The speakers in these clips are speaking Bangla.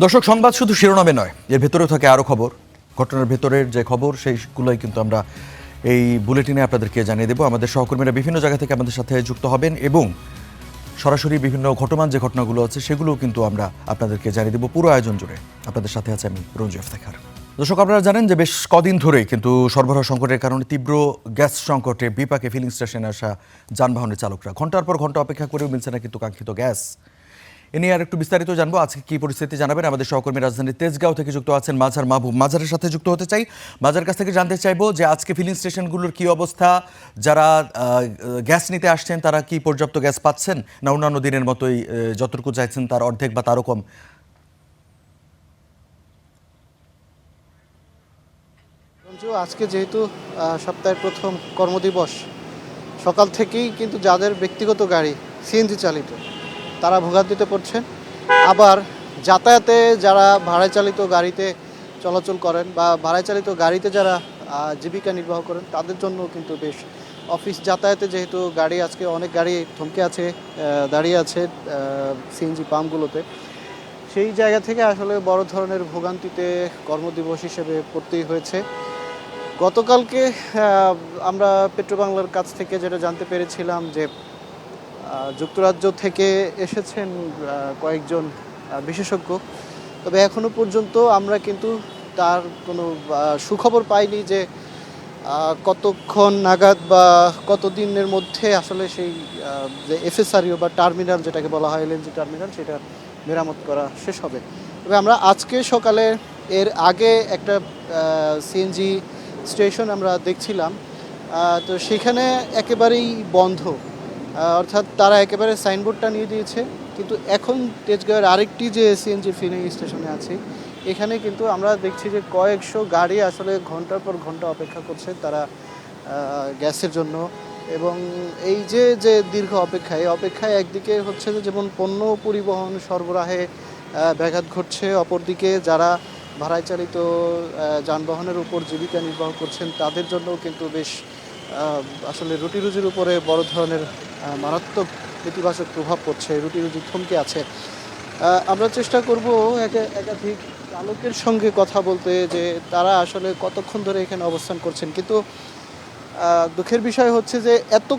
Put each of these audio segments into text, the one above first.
দর্শক, সংবাদ শুধু শিরোনামে নয়, এর ভেতরেও থাকে আরও খবর। ঘটনার ভেতরের যে খবর সেইগুলোই কিন্তু আমরা এই বুলেটিনে আপনাদেরকে জানিয়ে দেব। আমাদের সহকর্মীরা বিভিন্ন জায়গা থেকে আমাদের সাথে যুক্ত হবেন এবং সরাসরি বিভিন্ন ঘটমান যে ঘটনাগুলো আছে সেগুলোও কিন্তু আমরা আপনাদেরকে জানিয়ে দেব পুরো আয়োজন জুড়ে। আপনাদের সাথে আছে আমি রঞ্জু ইফতেখার। দর্শক, আপনারা জানেন যে বেশ কদিন ধরেই কিন্তু সরবরাহ সংকটের কারণে তীব্র গ্যাস সংকটে বিপাকে ফিলিং স্টেশনে আসা যানবাহনের চালকরা ঘন্টার পর ঘন্টা অপেক্ষা করেও মিলছে না কিন্তু কাঙ্ক্ষিত গ্যাস। এ নিয়ে আর একটু বিস্তারিত জানবো। আজকে কি পরিস্থিতি জানাবেন আমাদের সহকর্মী রাজধানীর তেজগাঁও থেকে যুক্ত আছেন মাঝার মাহবুব। মাঝারের সাথে যুক্ত হতে চাই। মাঝার কাছ থেকে জানতে চাইবো যে আজকে ফিলিং স্টেশনগুলোর কি অবস্থা, যারা গ্যাস নিতে আসছেন তারা কি পর্যাপ্ত গ্যাস পাচ্ছেন, না অন্যান্য দিনের মতোই যতটুকু চাইছেন তার অর্ধেক বা তারও কম? আজকে যেহেতু সপ্তাহের প্রথম কর্মদিবস, সকাল থেকেই কিন্তু যাদের ব্যক্তিগত গাড়ি সিএনজি চালিত তারা ভোগান্তিতে পড়ছেন। আবার যাতায়াতে যারা ভাড়ায় চালিত গাড়িতে চলাচল করেন বা ভাড়ায় চালিত গাড়িতে যারা জীবিকা নির্বাহ করেন তাদের জন্য কিন্তু বেশ অফিস যাতায়াতে যেহেতু গাড়ি আজকে অনেক গাড়ি থমকে আছে, দাঁড়িয়ে আছে সিএনজি পাম্পগুলোতে, সেই জায়গা থেকে আসলে বড় ধরনের ভোগান্তিতে কর্মদিবস হিসেবে পড়তেই হয়েছে। গতকালকে আমরা পেট্রোবাংলার কাছ থেকে যেটা জানতে পেরেছিলাম যে যুক্তরাজ্য থেকে এসেছেন কয়েকজন বিশেষজ্ঞ, তবে এখনো পর্যন্ত আমরা কিন্তু তার কোনো সুখবর পাইনি যে কতক্ষণ নাগাদ বা কতদিনের মধ্যে আসলে সেই যে এফএসআরইউ বা টার্মিনাল যেটাকে বলা হয় এলএনজি টার্মিনাল, সেটা মেরামত করা শেষ হবে। তবে আমরা আজকে সকালে এর আগে একটা সিএনজি স্টেশন আমরা দেখছিলাম, তো সেখানে একেবারেই বন্ধ, অর্থাৎ তারা একেবারে সাইনবোর্ডটা নিয়ে দিয়েছে। কিন্তু এখন তেজগাঁওয়ের আরেকটি যে সিএনজি ফিলিং স্টেশনে আছে, এখানে কিন্তু আমরা দেখছি যে কয়েকশো গাড়ি আসলে ঘন্টার পর ঘন্টা অপেক্ষা করছে তারা গ্যাসের জন্য। এবং এই যে যে দীর্ঘ অপেক্ষা, এই অপেক্ষায় একদিকে হচ্ছে যে যেমন পণ্য পরিবহন সরবরাহে ব্যাঘাত ঘটছে, অপরদিকে যারা ভাড়ায় চালিত যানবাহনের উপর জীবিকা নির্বাহ করছেন তাদের জন্যও কিন্তু বেশ আসলে রুটি রুজির উপরে বড় ধরনের মারাত্মক নেতিবাচক প্রভাব পড়ছে, রুটি রুজি থমকে আছে। আমরা চেষ্টা করব একাধিক চালকের সঙ্গে কথা বলতে যে তারা আসলে কতক্ষণ ধরে এখানে অবস্থান করছেন। কিন্তু দুঃখের বিষয় হচ্ছে যে এত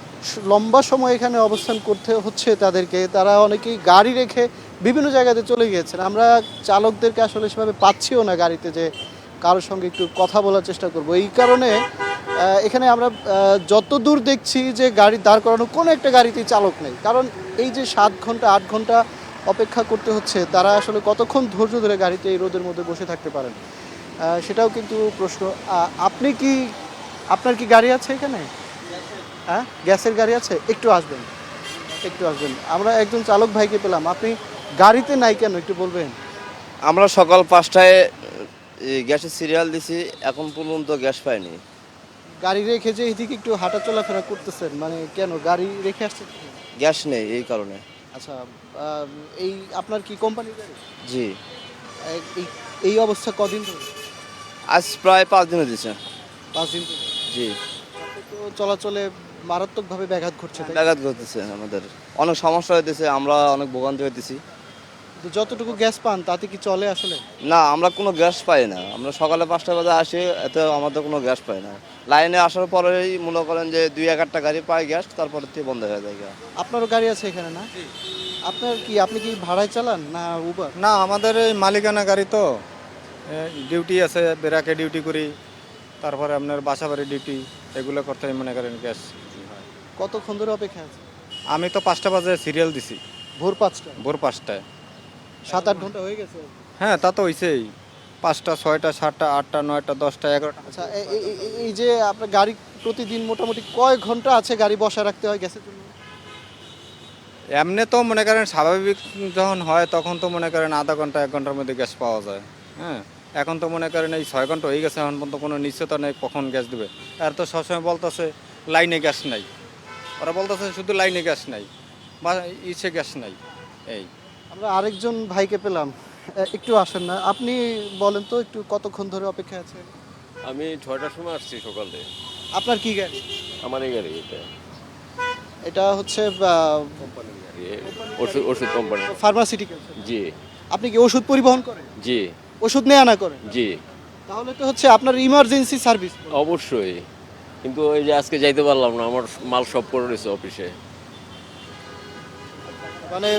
লম্বা সময় এখানে অবস্থান করতে হচ্ছে তাদেরকে, তারা অনেকেই গাড়ি রেখে বিভিন্ন জায়গাতে চলে গিয়েছেন। আমরা চালকদেরকে আসলে সেভাবে পাচ্ছিও না গাড়িতে যে কারোর সঙ্গে একটু কথা বলার চেষ্টা করব। এই কারণে এখানে আমরা যত দূর দেখছি যে গাড়ি দাঁড় করানো কোনো একটা গাড়িতেই চালক নেই। কারণ এই যে 7 ঘন্টা 8 ঘন্টা অপেক্ষা করতে হচ্ছে, তারা আসলে কতক্ষণ ধৈর্য ধরে গাড়িতে এই রোদের মধ্যে বসে থাকতে পারেন, সেটাও কিন্তু প্রশ্ন। আপনার কি গাড়ি আছে এখানে? হ্যাঁ, গ্যাসের গাড়ি আছে? একটু আসবেন, একটু আসবেন। আমরা একজন চালক ভাইকে পেলাম, আপনি গাড়িতে নাই কেন একটু বলবেন? আমরা সকাল 5টায় গ্যাসের সিরিয়াল দিছি, এখন পর্যন্ত গ্যাস পাইনি। গাড়ি রেখে যে এইদিকে একটু হাঁটা চলাফেরা করতেছেন, মানে কেন গাড়ি রেখে আসছেন? গ্যাস নেই এই কারণে। আচ্ছা, এই আপনার কি কোম্পানির গাড়ি? জি, এই এই অবস্থা কদিন ধরে? আজ প্রায় 5 দিন দিছে। 5 দিন ধরে? জি, তো চলাচলে মারাত্মকভাবে ব্যাঘাত ঘটছে, তাই? ব্যাঘাত ঘটতেছে, আমাদের অনেক সমস্যা হইতেছে, আমরা অনেক ভোগান্তি হইতেছি। তো যতটুকু গ্যাস পান তাতে কি চলে আসলে? না, আমরা কোনো গ্যাস পাই না। আমরা সকালে 5টা বাজে আসি, এতে আমাদের কোনো গ্যাস পাই না। লাইনে আসার পরেই মনে করেন যে 2-1টা গাড়ি পায় গ্যাস, তারপরে থেকে বন্ধ হয়ে যায় গ্যাস। আপনারও গাড়ি আছে এখানে না? আপনি কি ভাড়ায় চালান না উবার? না, আমাদের এই মালিকানা গাড়ি তো, ডিউটি আছে, বেরাকে ডিউটি করি, তারপরে আপনার বাসাবাড়ি ডিউটি, এগুলো করতে মনে করেন গ্যাস। কতক্ষণ ধরে অপেক্ষা আছে? আমি তো 5টা বাজে সিরিয়াল দিছি, ভোর 5টা? ভোর 5টায়। 7-8 ঘন্টা হয়ে গেছে? হ্যাঁ, তা তো হয়েছেই। 5টা, 6টা, 7টা, 8টা, 9টা, 10টা, 11টা। আচ্ছা, এই যে আপনার গাড়ি প্রতিদিন মোটামুটি কয় ঘন্টা আছে গাড়ি বসায় রাখতে হয় গ্যাসের জন্য? এমনি তো মনে করেন স্বাভাবিক যখন হয় তখন তো মনে করেন আধা ঘন্টা 1 ঘন্টার মধ্যে গ্যাস পাওয়া যায়। হ্যাঁ, এখন তো মনে করেন এই 6 ঘন্টা হয়ে গেছে, এখন পর্যন্ত কোনো নিশ্চয়তা নেই কখন গ্যাস দেবে। আর তো সবসময় বলতেছে লাইনে গ্যাস নাই, ওরা বলতেছে শুধু লাইনে গ্যাস নাই বা ইসে গ্যাস নাই। এই আমরা আরেকজন ভাইকে পেলাম, একটু আসেন না, আপনি বলেন তো একটু কতক্ষণ ধরে অপেক্ষা আছে? আমি 6টার সময় আসছি সকালে। আপনার কি গাড়ি? আমার এই গাড়ি এটা এটা হচ্ছে কোম্পানির গাড়ি, ওষুধ কোম্পানি। ফার্মাসিউটিক্যাল। জি। আপনি কি ওষুধ পরিবহন করেন? জি ওষুধ নেয়া আনা করেন? জি তাহলে তো হচ্ছে আপনার ইমার্জেন্সি সার্ভিস। অবশ্যই, কিন্তু ওই যে আজকে যাইতে পারলাম না, আমার মাল সব করে রয়েছে অফিসে। মানে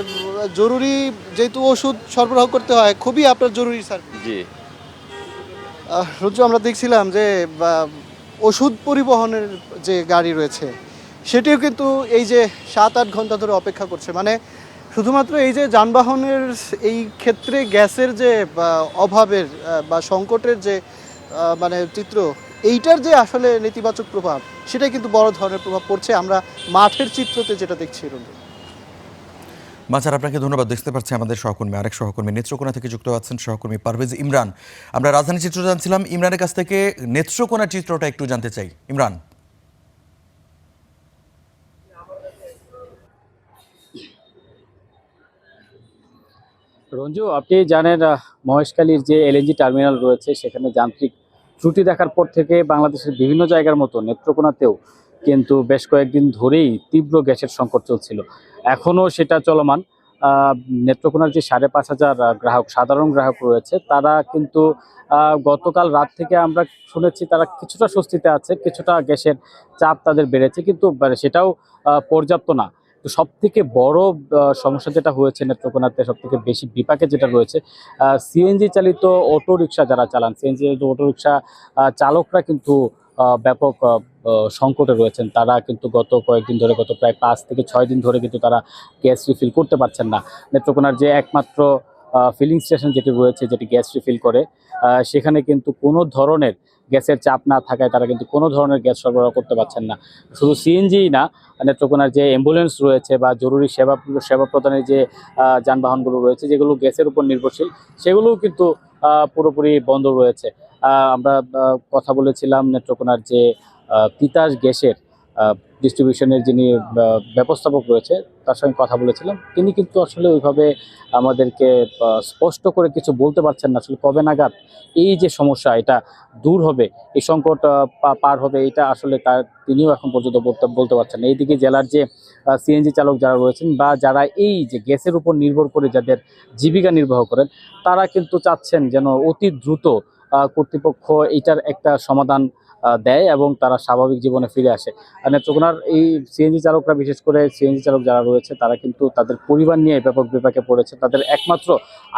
জরুরি যেহেতু ওষুধ সরবরাহ করতে হয়, খুবই আপনার জরুরি সার্ভিস। জি রঞ্জু, আমরা দেখছিলাম যে ওষুধ পরিবহনের যে গাড়ি রয়েছে সেটিও কিন্তু এই যে 7-8 ঘন্টা ধরে অপেক্ষা করছে। মানে শুধুমাত্র এই যে যানবাহনের এই ক্ষেত্রে গ্যাসের যে অভাবের বা সংকটের যে মানে চিত্র, এইটার যে আসলে নেতিবাচক প্রভাব, সেটাই কিন্তু বড় ধরনের প্রভাব পড়ছে আমরা মাঠের চিত্রতে যেটা দেখছি। রঞ্জু, মাঝার আপনাকে ধন্যবাদ। দেখতে পাচ্ছি আমাদের সহকর্মী, আরেক সহকর্মী নেত্রকোনা থেকে যুক্ত আছেন, সহকর্মী পারভেজ ইমরান। আমরা রাজধানী চিত্র জানছিলাম, ইমরানের কাছ থেকে নেত্রকোনার চিত্রটা একটু জানতে চাই। ইমরান। রঞ্জু, আপনি জানেন মহেশখালীর যে এলএনজি টার্মিনাল রয়েছে সেখানে যান্ত্রিক ত্রুটি দেখার পর থেকে বাংলাদেশের বিভিন্ন জায়গার মতো নেত্রকোনাতেও কিন্তু বেশ কয়েকদিন ধরেই তীব্র গ্যাসের সংকট চলছিল। এখনও সেটা চলমান। নেত্রকোনার যে 5,500 গ্রাহক, সাধারণ গ্রাহক রয়েছে, তারা কিন্তু গতকাল রাত থেকে আমরা শুনেছি তারা কিছুটা স্বস্তিতে আছে, কিছুটা গ্যাসের চাপ তাদের বেড়েছে, কিন্তু সেটাও পর্যাপ্ত না। তো সব থেকে বড় সমস্যা যেটা হয়েছে নেত্রকোনাতে, সব থেকে বেশি বিপাকে যেটা রয়েছে, সিএনজি চালিত অটো রিক্সা যারা চালান, সিএনজি চালিত অটো রিক্সা চালকরা কিন্তু ব্যাপক সংকটে রয়েছেন। তারা কিন্তু গত কয়েকদিন ধরে, গত প্রায় 5 থেকে 6 দিন ধরে কিন্তু তারা গ্যাস রিফিল করতে পারছেন না। নেত্রকোনার যে একমাত্র ফিলিং স্টেশন যেটি রয়েছে, যেটি গ্যাস রিফিল করে, সেখানে কিন্তু কোনো ধরনের গ্যাসের চাপ না থাকায় তারা কিন্তু কোনো ধরনের গ্যাস সরবরাহ করতে পারছেন না। শুধু সিএনজিই না, নেত্রকোনার যে অ্যাম্বুলেন্স রয়েছে বা জরুরি সেবা প্রদানের যে যানবাহনগুলো রয়েছে, যেগুলো গ্যাসের উপর নির্ভরশীল, সেগুলোও কিন্তু পুরোপুরি বন্ধ রয়েছে। আমরা কথা বলেছিলাম নেত্রকোনার যে তিতাস গ্যাসের ডিস্ট্রিবিউশনের যিনি ব্যবস্থাপক রয়েছে, তার সঙ্গে কথা বলেছিলাম। তিনি কিন্তু আসলে ওইভাবে আমাদেরকে স্পষ্ট করে কিছু বলতে পারছেন না আসলে কবে নাগাদ এই যে সমস্যা এটা দূর হবে, এই সংকট পার হবে, এটা আসলে তিনিও এখন পর্যন্ত বলতে পারছেন না। এইদিকে জেলার যে সিএনজি চালক যারা রয়েছেন বা যারা এই যে গ্যাসের উপর নির্ভর করে যাদের জীবিকা নির্বাহ করেন, তারা কিন্তু চাচ্ছেন যেন অতি দ্রুত কর্তৃপক্ষ এইটার একটা সমাধান দেয় এবং তারা স্বাভাবিক জীবনে ফিরে আসে। আর নেত্রকোনার এই সিএনজি চালকরা, বিশেষ করে সিএনজি চালক যারা রয়েছে, তারা কিন্তু তাদের পরিবার নিয়ে ব্যাপক বিপাকে পড়েছে। তাদের একমাত্র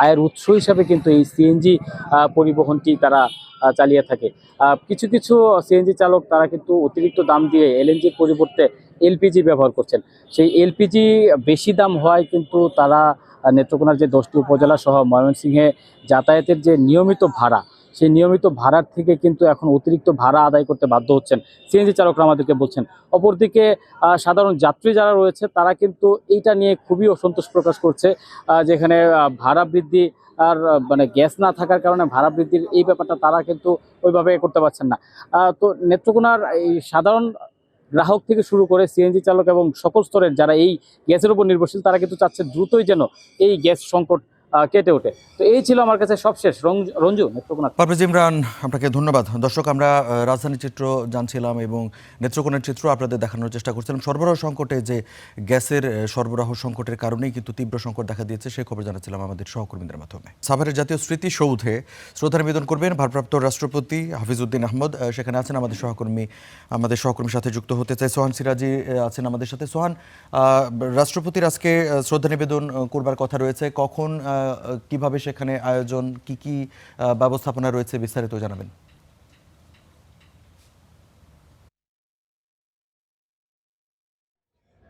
আয়ের উৎস হিসাবে কিন্তু এই সিএনজি পরিবহনটি তারা চালিয়ে থাকে। কিছু কিছু সিএনজি চালক তারা কিন্তু অতিরিক্ত দাম দিয়ে এলএনজির পরিবর্তে এলপিজি ব্যবহার করছেন। সেই এলপিজি বেশি দাম হওয়ায় কিন্তু তারা নেত্রকোনার যে 10টি উপজেলা সহ ময়মনসিংহে যাতায়াতের যে নিয়মিত ভাড়া, সেই নিয়মিত ভাড়ার থেকে কিন্তু এখন অতিরিক্ত ভাড়া আদায় করতে বাধ্য হচ্ছেন সিএনজি চালকরা আমাদেরকে বলছেন। অপরদিকে সাধারণ যাত্রী যারা রয়েছে তারা কিন্তু এইটা নিয়ে খুবই অসন্তোষ প্রকাশ করছে, যেখানে ভাড়া বৃদ্ধি আর মানে গ্যাস না থাকার কারণে ভাড়া বৃদ্ধির এই ব্যাপারটা তারা কিন্তু ওইভাবে করতে পারছেন না। তো নেত্রকোনার এই সাধারণ গ্রাহক থেকে শুরু করে সিএনজি চালক এবং সকল স্তরের যারা এই গ্যাসের উপর নির্ভরশীল, তারা কিন্তু চাচ্ছে দ্রুতই যেন এই গ্যাস সংকট কেটে ওঠে। তো এই ছিল আমার কাছে সবশেষ। রঞ্জু, নেত্রকোনা। পারভেজ ইমরান, আপনাকে ধন্যবাদ। দর্শক, আমরা রাজধানীর চিত্র জানছিলাম এবং নেত্রকোনার চিত্র আপনাদের দেখানোর চেষ্টা করছিলাম। সরবরাহ সংকটে যে গ্যাসের সরবরাহ সংকটের কারণেই কিন্তু তীব্র সংকট দেখা দিয়েছে, সেই খবর জানাচ্ছিলাম আমাদের সহকর্মীদের মাধ্যমে। সাভারের জাতীয় স্মৃতিসৌধে শ্রদ্ধা নিবেদন করবেন ভারপ্রাপ্ত রাষ্ট্রপতি হাফিজউদ্দিন আহমদ। সেখানে আছেন আমাদের সহকর্মীর সাথে যুক্ত হতে চাই সোহান সিরাজি আছেন আমাদের সাথে। সোহান, রাষ্ট্রপতির আজকে শ্রদ্ধা নিবেদন করবার কথা রয়েছে, কখন, কিভাবে সেখানে আয়োজন, কি ব্যবস্থাপনা রয়েছে, বিস্তারিত জানাবেন।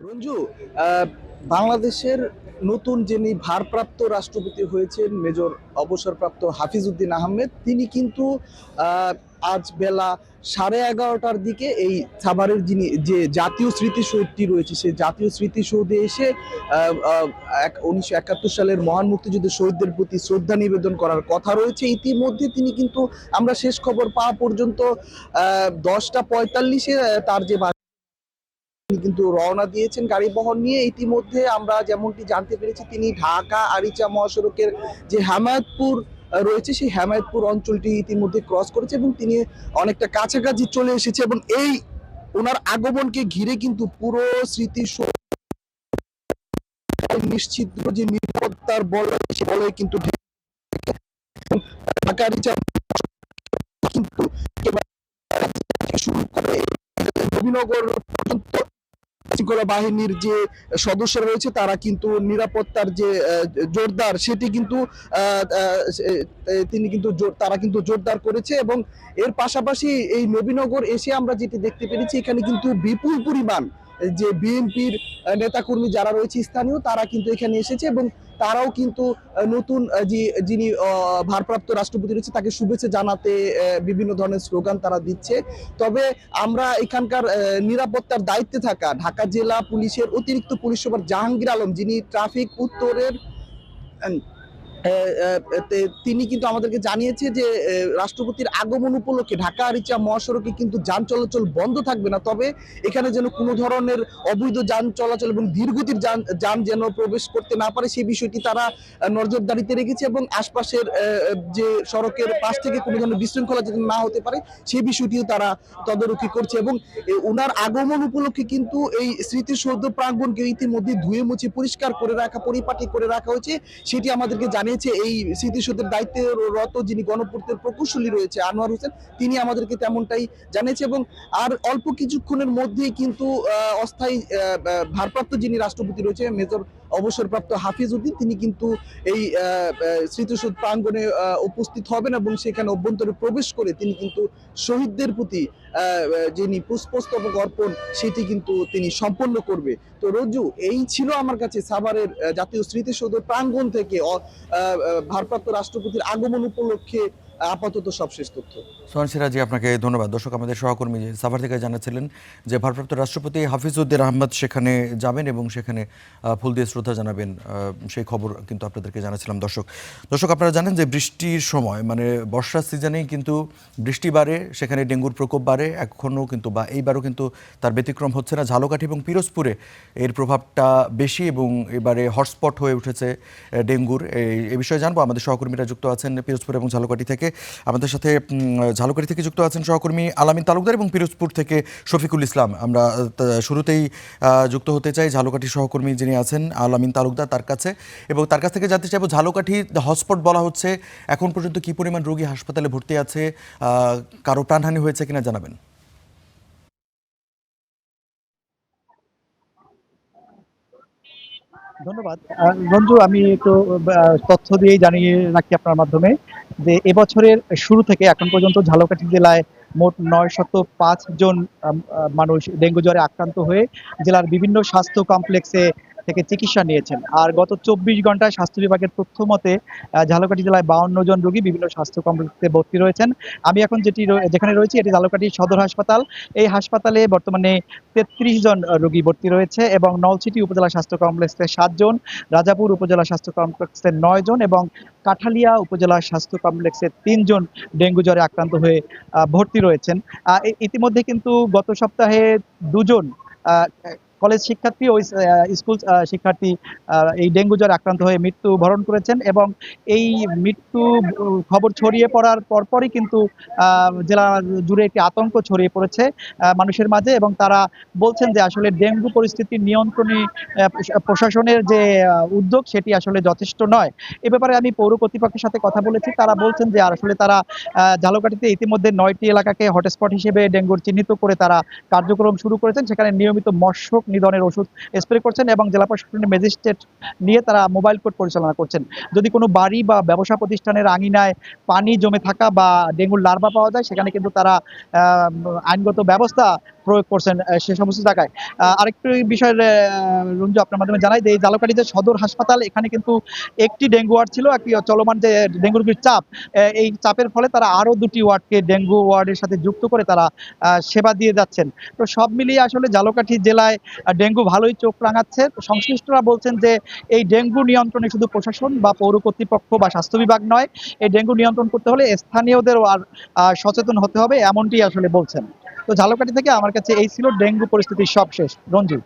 রঞ্জু, বাংলাদেশের নতুন যিনি ভারপ্রাপ্ত রাষ্ট্রপতি হয়েছেন মেজর অবসরপ্রাপ্ত হাফিজউদ্দিন আহমেদ, তিনি কিন্তু আজ বেলা 11:30টার দিকে এই সাভারের যে জাতীয় স্মৃতিসৌধটি রয়েছে, সেই জাতীয় স্মৃতিসৌধে এসে 1971 সালের মহান মুক্তিযুদ্ধের শহীদদের প্রতি শ্রদ্ধা নিবেদন করার কথা রয়েছে। ইতিমধ্যে তিনি কিন্তু, আমরা শেষ খবর পাওয়া পর্যন্ত 10:45-এ তার যে কিন্তু রওনা দিয়েছেন গাড়ি বহন নিয়ে। ইতিমধ্যে আমরা যেমনটি জানতে পেরেছি, তিনি ঢাকা আরিচা মহাসড়কের যে হেমায়েতপুর রয়েছে, সেই হেমায়েতপুর অঞ্চলটি ইতিমধ্যে ক্রস করেছে এবং তিনি অনেকটা কাছাকাছি চলে এসেছে এবং এই ওনার আগমনকে ঘিরে কিন্তু পুরো স্মৃতিসৌধ নিশ্চিত যে নিরাপত্তার বলয় কিন্তু ঢাকা রিচার্জ কিন্তু থেকে শুরু করে নবীনগর পর্যন্ত শৃঙ্খলা বাহিনীর যে সদস্যরা রয়েছে তারা কিন্তু নিরাপত্তার যে জোরদার সেটি কিন্তু তারা কিন্তু জোরদার করেছে। এবং এর পাশাপাশি এই নবীনগর এসে আমরা যেটি দেখতে পেরেছি, এখানে কিন্তু বিপুল পরিমাণ যে বিএনপির নেতাকর্মী যারা রয়েছে স্থানীয়, তারা কিন্তু এখানে এসেছে এবং তারাও কিন্তু নতুন যিনি ভারপ্রাপ্ত রাষ্ট্রপতি রয়েছে তাকে শুভেচ্ছা জানাতে বিভিন্ন ধরনের স্লোগান তারা দিচ্ছে। তবে আমরা এখানকার নিরাপত্তার দায়িত্বে থাকা ঢাকা জেলা পুলিশের অতিরিক্ত পুলিশ সুপার জাহাঙ্গীর আলম, যিনি ট্রাফিক উত্তরের তিনি কিন্তু আমাদেরকে জানিয়েছে যে রাষ্ট্রপতির আগমন উপলক্ষে ঢাকা আরিচা মহাসড়কে কিন্তু যান চলাচল বন্ধ থাকবে না, তবে এখানে যেন কোনো ধরনের অবৈধ যান চলাচল এবং ধীরগতির যান যেন প্রবেশ করতে না পারে সেই বিষয়টি তারা নজরদারিতে রেখেছে এবং আশপাশের যে সড়কের পাশ থেকে কোনো ধরনের বিশৃঙ্খলা যাতে না হতে পারে সেই বিষয়টিও তারা তদারকি করছে। এবং ওনার আগমন উপলক্ষে কিন্তু এই স্মৃতিসৌধ প্রাঙ্গণকে ইতিমধ্যে ধুয়ে মুছে পরিষ্কার করে রাখা, পরিপাটি করে রাখা হয়েছে। সেটি আমাদেরকে জানিয়েছে এই স্মৃতিসৌধের দায়িত্বে রত যিনি গণপূর্তের প্রকৌশলী রয়েছে আনোয়ার হোসেন, তিনি আমাদেরকে তেমনটাই জানিয়েছে। এবং আর অল্প কিছুক্ষণের মধ্যেই কিন্তু অস্থায়ী ভারপ্রাপ্ত যিনি রাষ্ট্রপতি রয়েছে মেজর অবসরপ্রাপ্ত হাফিজ উদ্দিন, তিনি কিন্তু এই স্মৃতিসৌধ প্রাঙ্গণে উপস্থিত হবেন এবং সেখানে অভ্যন্তরে প্রবেশ করে তিনি কিন্তু শহীদদের প্রতি যিনি পুষ্পস্তবক অর্পণ সেটি কিন্তু তিনি সম্পন্ন করবে। তো রজ্জু, এই ছিল আমার কাছে সাভারের জাতীয় স্মৃতিসৌধ প্রাঙ্গণ থেকে ভারপ্রাপ্ত রাষ্ট্রপতির আগমন উপলক্ষে আপাতত সবশেষ তথ্য। সোহান সিরাজি, আপনাকে ধন্যবাদ। দর্শক, আমাদের সহকর্মী সাভার থেকে জানাচ্ছিলেন যে ভারপ্রাপ্ত রাষ্ট্রপতি হাফিজউদ্দিন আহমদ সেখানে যাবেন এবং সেখানে ফুল দিয়ে শ্রদ্ধা জানাবেন, সেই খবর কিন্তু আপনাদেরকে জানাচ্ছিলাম। দর্শক আপনারা জানেন যে বৃষ্টির সময় মানে বর্ষার সিজনেই কিন্তু বৃষ্টি বাড়ে, সেখানে ডেঙ্গুর প্রকোপ বাড়ে। এখনও কিন্তু বা এইবারও কিন্তু তার ব্যতিক্রম হচ্ছে না। ঝালকাঠি এবং পিরোজপুরে এর প্রভাবটা বেশি এবং এবারে হটস্পট হয়ে উঠেছে ডেঙ্গুর। এই বিষয়ে জানবো, আমাদের সহকর্মীরা যুক্ত আছেন পিরোজপুর এবং ঝালকাঠি থেকে। আমাদের সাথে ঝালকাঠি থেকে যুক্ত আছেন সহকর্মী আলামিন তালুকদার এবং পিরোজপুর থেকে শফিকুল ইসলাম। আমরা শুরুতেই যুক্ত হতে চাই ঝালকাঠি সহকর্মী যিনি আছেন আলামিন তালুকদার, তার কাছে, এবং তার কাছ থেকে জানতে চাইবো ঝালকাঠি হটস্পট বলা হচ্ছে, এখন পর্যন্ত কি পরিমাণ রোগী হাসপাতালে ভর্তি আছে, কারো প্রাণহানি হয়েছে কিনা জানাবেন। ধন্যবাদ রঞ্জু। আমি একটু তথ্য দিয়েই জানিয়ে রাখি আপনার মাধ্যমে যে এবছরের শুরু থেকে এখন পর্যন্ত ঝালকাঠি জেলায় মোট 905 জন মানুষ ডেঙ্গু জ্বরে আক্রান্ত হয়ে জেলার বিভিন্ন স্বাস্থ্য কমপ্লেক্সে থেকে চিকিৎসা নিয়েছেন। আর গত 24 ঘন্টায় স্বাস্থ্য বিভাগের তথ্য মতে ঝালকাঠি জেলায় 52 জন রোগী বিভিন্ন স্বাস্থ্য কমপ্লেক্সে ভর্তি রয়েছেন। আমি এখন যেখানে রয়েছি এটি ঝালকাঠি সদর হাসপাতাল। এই হাসপাতালে বর্তমানে 33 জন রোগী ভর্তি রয়েছে এবং নলছিটি উপজেলা স্বাস্থ্য কমপ্লেক্সে 7 জন, রাজাপুর উপজেলা স্বাস্থ্য কমপ্লেক্সে 9 জন এবং কাঠালিয়া উপজেলা স্বাস্থ্য কমপ্লেক্সে 3 জন ডেঙ্গু জ্বরে আক্রান্ত হয়ে ভর্তি রয়েছেন। ইতিমধ্যে কিন্তু গত সপ্তাহে 2 জন কলেজ শিক্ষার্থী ও স্কুল শিক্ষার্থী এই ডেঙ্গু জ্বরে আক্রান্ত হয়ে মৃত্যুবরণ করেছেন এবং এই মৃত্যু খবর ছড়িয়ে পড়ার পরপরই কিন্তু জেলা জুড়ে একটি আতঙ্ক ছড়িয়ে পড়েছে মানুষের মাঝে এবং তারা বলছেন যে আসলে ডেঙ্গু পরিস্থিতি নিয়ন্ত্রণে প্রশাসনের যে উদ্যোগ সেটি আসলে যথেষ্ট নয়। এ ব্যাপারে আমি পৌর কর্তৃপক্ষের সাথে কথা বলেছি, তারা বলছেন যে আসলে তারা ঝালকাঠিতে ইতিমধ্যে 9টি এলাকাকে হটস্পট হিসেবে ডেঙ্গুর চিহ্নিত করে তারা কার্যক্রম শুরু করেছেন। সেখানে নিয়মিত মশক নিধনের ওষুধ স্প্রে করছেন এবং জেলা প্রশাসনের ম্যাজিস্ট্রেট নিয়ে তারা মোবাইল কোর্ট পরিচালনা করছেন। যদি কোনো বাড়ি বা ব্যবসা প্রতিষ্ঠানের আঙিনায় পানি জমে থাকা বা ডেঙ্গুর লার্ভা পাওয়া যায় সেখানে কিন্তু তারা আইনগত ব্যবস্থা প্রয়োগ করছেন সে সমস্ত জায়গায়। আরেকটি বিষয়ের রঞ্জু আপনার মাধ্যমে জানাই যে এই ঝালকাঠি যে সদর হাসপাতাল এখানে কিন্তু একটি ডেঙ্গু ওয়ার্ড ছিল, একটি চলমান যে ডেঙ্গু রোগীর চাপ, এই চাপের ফলে তারা আরো 2টি ওয়ার্ডকে ডেঙ্গু ওয়ার্ডের সাথে যুক্ত করে তারা সেবা দিয়ে যাচ্ছেন। তো সব মিলিয়ে আসলে ঝালকাঠি জেলায় ডেঙ্গু ভালোই চোখ রাঙাচ্ছে। সংশ্লিষ্টরা বলছেন যে এই ডেঙ্গু নিয়ন্ত্রণে শুধু প্রশাসন বা পৌর কর্তৃপক্ষ বা স্বাস্থ্য বিভাগ নয়, এই ডেঙ্গু নিয়ন্ত্রণ করতে হলে স্থানীয়দেরও আর সচেতন হতে হবে, এমনটি আসলে বলছেন। তো ঝালকাঠি থেকে আমার কাছে এই ছিল ডেঙ্গু পরিস্থিতির সবশেষ। রঞ্জু।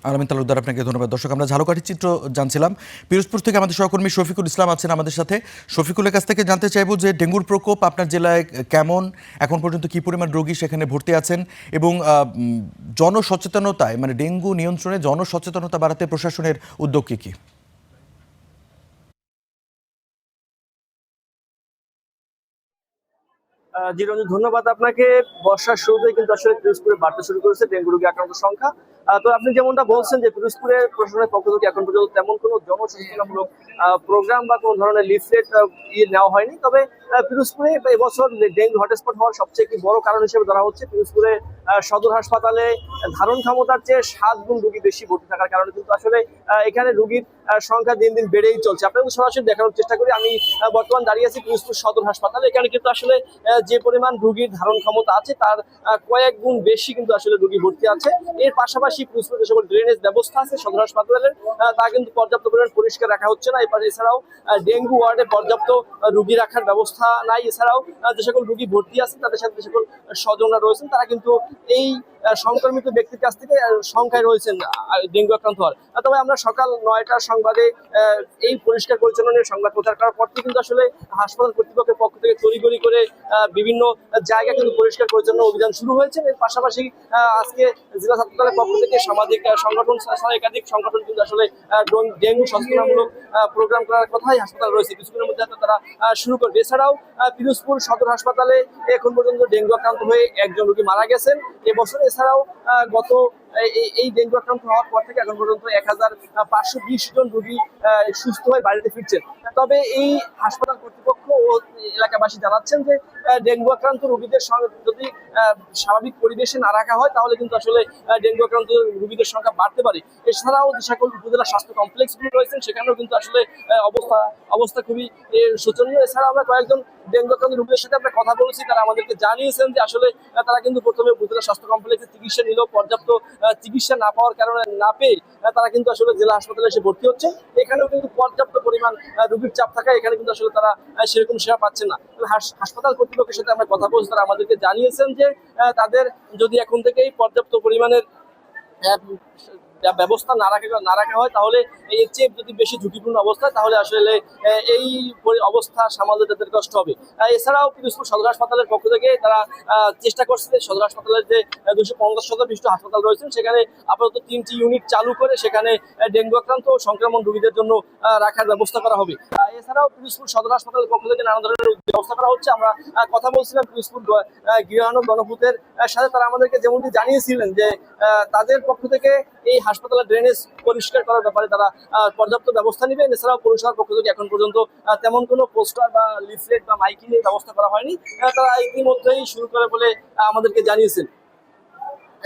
আলামিন তালুকদার, আপনাকে ধন্যবাদ। দর্শক, আমরা ঝালকাঠির চিত্র জানছিলাম। পিরোজপুর থেকে আমাদের সহকর্মী শফিকুল ইসলাম আছেন আমাদের সাথে। শফিকুলের কাছ থেকে জানতে চাইবো যে ডেঙ্গুর প্রকোপ আপনার জেলায় কেমন, এখন পর্যন্ত কি পরিমাণ রোগী সেখানে ভর্তি আছেন এবং জনসচেতনতায় মানে ডেঙ্গু নিয়ন্ত্রণে জনসচেতনতা বাড়াতে প্রশাসনের উদ্যোগ কী? জি রঞ্জন, ধন্যবাদ আপনাকে। বর্ষার শুরুতে কিন্তু আসলে পিরোজপুরে বাড়তে শুরু করেছে ডেঙ্গু রোগী আক্রান্ত সংখ্যা। তো আপনি যেমনটা বলছেন যে পিরোজপুরের প্রশাসনের পক্ষ থেকে এখন পর্যন্ত তেমন কোনো জনসচেতনতামূলক প্রোগ্রাম বা কোনো ধরনের লিফলেট নেওয়া হয়নি। তবে পিরোজপুরে এবছর ডেঙ্গু হটস্পট হওয়ার সবচেয়ে একটি বড় কারণ হিসেবে ধরা হচ্ছে পিরোজপুরে সদর হাসপাতালে ধারণ ক্ষমতার চেয়ে 7 গুণ রোগী বেশি ভর্তি থাকার কারণে কিন্তু আসলে এখানে রোগীর সংখ্যা দিন দিন বেড়েই চলছে। আপনাদের সরাসরি দেখানোর চেষ্টা করি। আমি বর্তমান দাঁড়িয়ে আছি পিরোজপুর সদর হাসপাতালে। এখানে কিন্তু আসলে যে পরিমাণ রোগীর ধারণ ক্ষমতা আছে তার কয়েক গুণ বেশি কিন্তু আসলে রোগী ভর্তি আছে। এর পাশাপাশি পিরোজপুর যে সকল ড্রেনেজ ব্যবস্থা আছে সদর হাসপাতালের তা কিন্তু পর্যাপ্ত পরিমাণ পরিষ্কার রাখা হচ্ছে না। এছাড়াও ডেঙ্গু ওয়ার্ডে পর্যাপ্ত রোগী রাখার ব্যবস্থা নাই। এছাড়াও যে সকল রোগী ভর্তি আছে তাদের সাথে যে সকল স্বজনরা রয়েছেন তারা কিন্তু এই সংক্রমিত ব্যক্তির কাছ থেকে সংখ্যায় রয়েছেন ডেঙ্গু আক্রান্ত হওয়ার। তবে আমরা সকাল 9টার সংবাদে এই পরিষ্কার পরিচ্ছন্ন নিয়ে সংবাদ প্রচার করার পর থেকে কিন্তু আসলে হাসপাতাল কর্তৃপক্ষের পক্ষ থেকে তড়িঘড়ি করে বিভিন্ন জায়গা কিন্তু পরিষ্কার পরিচ্ছন্ন অভিযান শুরু হয়েছে। এর পাশাপাশি আজকে জেলা হাসপাতালের পক্ষ থেকে সামাজিক সংগঠন ছাড়া একাধিক সংগঠন কিন্তু আসলে ডেঙ্গু সচেতনতামূলক প্রোগ্রাম করার কথাই হাসপাতাল রয়েছে, কিছুদিনের মধ্যে তারা শুরু করবে। এছাড়াও পিরোজপুর সদর হাসপাতালে এখন পর্যন্ত ডেঙ্গু আক্রান্ত হয়ে একজন রোগী মারা গেছেন এবছর। এছাড়াও গত এই ডেঙ্গু আক্রান্ত হওয়ার পর থেকে এখন পর্যন্ত 1520 জন রোগী সুস্থ হয়ে বাড়িতে ফিরছেন। তবে এই হাসপাতাল কর্তৃপক্ষ ও এলাকাবাসী জানাচ্ছেন যে ডেঙ্গু আক্রান্ত রোগীদের যদি স্বাভাবিক পরিবেশে না রাখা হয় তাহলে কিন্তু আসলে ডেঙ্গু আক্রান্ত রোগীদের সংখ্যা বাড়তে পারে। এছাড়াও যে সকল উপজেলা স্বাস্থ্য কমপ্লেক্সগুলো রয়েছেন সেখানেও কিন্তু আসলে অবস্থা খুবই শোচনীয়। এছাড়া আমরা কয়েকজন ডেঙ্গু আক্রান্ত রোগীদের সাথে আমরা কথা বলেছি, তারা আমাদেরকে জানিয়েছেন যে আসলে তারা কিন্তু প্রথমে উপজেলা স্বাস্থ্য কমপ্লেক্সে চিকিৎসা নিলেও পর্যাপ্ত চিকিৎসা না পাওয়ার কারণে না পেয়ে তারা কিন্তু আসলে জেলা হাসপাতালে এসে ভর্তি হচ্ছে। এখানেও কিন্তু পর্যাপ্ত পরিমাণ রোগীর চাপ থাকায় এখানে কিন্তু আসলে তারা সেরকম সেবা পাচ্ছে না। হাসপাতাল কর্তৃপক্ষের সাথে আমরা কথা বলছি, তারা আমাদেরকে জানিয়েছেন যে তাদের যদি এখন থেকেই পর্যাপ্ত পরিমাণের ব্যবস্থা না রাখা হয় তাহলে এর চেয়ে যদি বেশি ঝুঁকিপূর্ণ অবস্থা তাহলে আসলে এই অবস্থা সামালতে তাদের কষ্ট হবে। এছাড়াও পিরোজপুর সদর হাসপাতালের পক্ষ থেকে তারা চেষ্টা করছে সদর হাসপাতালের যে 250 বিশিষ্ট হাসপাতাল রয়েছেন সেখানে আপাতত 3টি ইউনিট চালু করে সেখানে ডেঙ্গু আক্রান্ত ও সংক্রমণ রোগীদের জন্য রাখার ব্যবস্থা করা হবে। এছাড়াও পিরোজপুর সদর হাসপাতালের পক্ষ থেকে নানা ধরনের ব্যবস্থা করা হচ্ছে। আমরা কথা বলছিলাম পিরোজপুর গৃহায়ণ গণপূর্তের সাথে, তারা আমাদেরকে যেমনটি জানিয়েছিলেন যে তাদের পক্ষ থেকে এই হাসপাতালের ড্রেনেজ পরিষ্কার করার ব্যাপারে তারা পর্যাপ্ত ব্যবস্থা নেবেন। এছাড়াও পৌরসভার পক্ষ থেকে এখন পর্যন্ত তেমন কোনো পোস্টার বা লিফলেট বা মাইকিংয়ের ব্যবস্থা করা হয়নি, তারা ইতিমধ্যেই শুরু করে বলে আমাদেরকে জানিয়েছেন।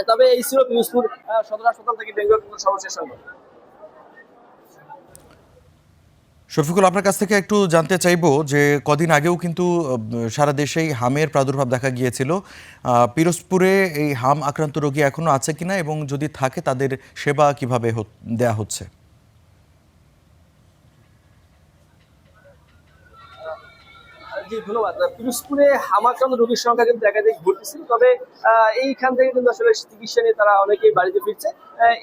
তবে এই ছিল পিরোজপুর সদর হাসপাতাল থেকে ডেঙ্গু সর্বশেষ সংবাদ। শফিকুল, আপনার কাছ থেকে একটু জানতে চাইবো যে কদিন আগেও কিন্তু সারা দেশেই হামের প্রাদুর্ভাব দেখা গিয়েছিল। পিরোজপুরে এই হাম আক্রান্ত রোগী এখনো আছে কিনা এবং যদি থাকে তাদের সেবা কিভাবে দেয়া হচ্ছে? জি ধন্যবাদ। পিরোজপুরে হামাক্রান্ত রোগীর সংখ্যা কিন্তু একাধিক ঘটতেছিল, তবে এইখান থেকে কিন্তু আসলে চিকিৎসা নিয়ে তারা অনেকেই বাড়িতে ফিরছে।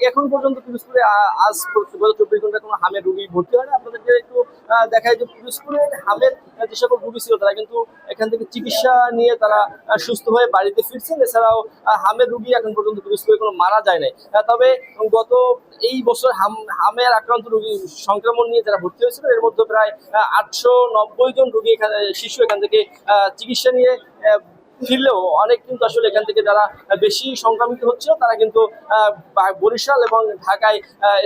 এখন পর্যন্ত পিরোজপুরে আজ গত 24 ঘন্টায় কোনো হামের রোগী ভর্তি হয় না। আপনাদেরকে একটু দেখায় যে পিরোজপুরে হামের যে সকল রোগী ছিল তারা কিন্তু এখান থেকে চিকিৎসা নিয়ে তারা সুস্থ হয়ে বাড়িতে ফিরছেন। এছাড়াও হামের রোগী এখন পর্যন্ত পিরোজপুরে কোনো মারা যায় নাই। তবে গত এই বছর হামের আক্রান্ত রোগী সংক্রমণ নিয়ে যারা ভর্তি হয়েছিল এর মধ্যে প্রায় 890 জন রোগী এখানে শিশু এখান থেকে চিকিৎসা নিয়ে ফিরলেও অনেক কিন্তু আসলে এখান থেকে যারা বেশি সংক্রমিত হচ্ছিল তারা কিন্তু বরিশাল এবং ঢাকায়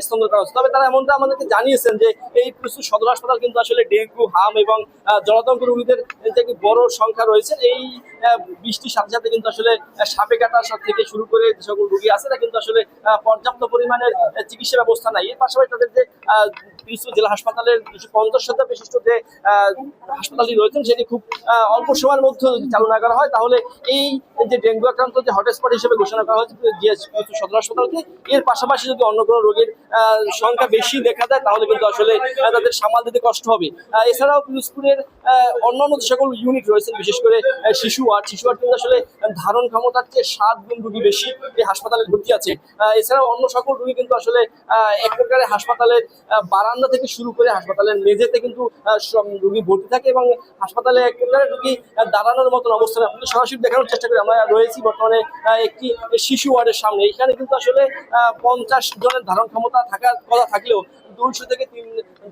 স্থানান্তর করা হচ্ছে। তবে তারা এমনটা আমাদেরকে জানিয়েছেন যে এই পিরোজপুর সদর হাসপাতাল কিন্তু আসলে ডেঙ্গু, হাম এবং জলাতঙ্ক রোগীদের যে বড় সংখ্যা রয়েছে এই বৃষ্টির সাথে সাথে কিন্তু আসলে সাপে কাটার থেকে শুরু করে যে সকল রোগী আছে তারা কিন্তু আসলে পর্যাপ্ত পরিমাণের চিকিৎসা ব্যবস্থা নাই। এর পাশাপাশি তাদের যে পিরোজপুর জেলা হাসপাতালের 250 বিশিষ্ট যে হাসপাতালটি রয়েছেন সেটি খুব অল্প সময়ের মধ্যে চালু না করা হয় তাহলে এই যে ডেঙ্গু আক্রান্ত যে হটস্পট হিসেবে ঘোষণা করা হয়েছে সদর হাসপাতালকে, এর পাশাপাশি যদি অন্য কোনো রোগীর সংখ্যা বেশি দেখা যায় তাহলে কিন্তু আসলে তাদের সামাল দিতে কষ্ট হবে। এছাড়াও পিরোজপুরের অন্যান্য যে সকল ইউনিট রয়েছে বিশেষ করে শিশু ওয়ার্ড কিন্তু আসলে ধারণ ক্ষমতার চেয়ে 7 গুণ রোগী বেশি এই হাসপাতালে ভর্তি আছে। এছাড়াও অন্য সকল রোগী কিন্তু আসলে এক প্রকারে হাসপাতালের বারান্দা থেকে শুরু করে হাসপাতালের মেঝেতে কিন্তু রোগী ভর্তি থাকে এবং হাসপাতালে এক প্রকারে রোগী দাঁড়ানোর মতন অবস্থানে আপনাদের সরাসরি দেখানোর চেষ্টা করি। আমরা রয়েছি বর্তমানে একটি শিশু ওয়ার্ডের সামনে। এখানে কিন্তু আসলে 50 জনের ধারণ ক্ষমতা থাকার কথা থাকলেও 200 থেকে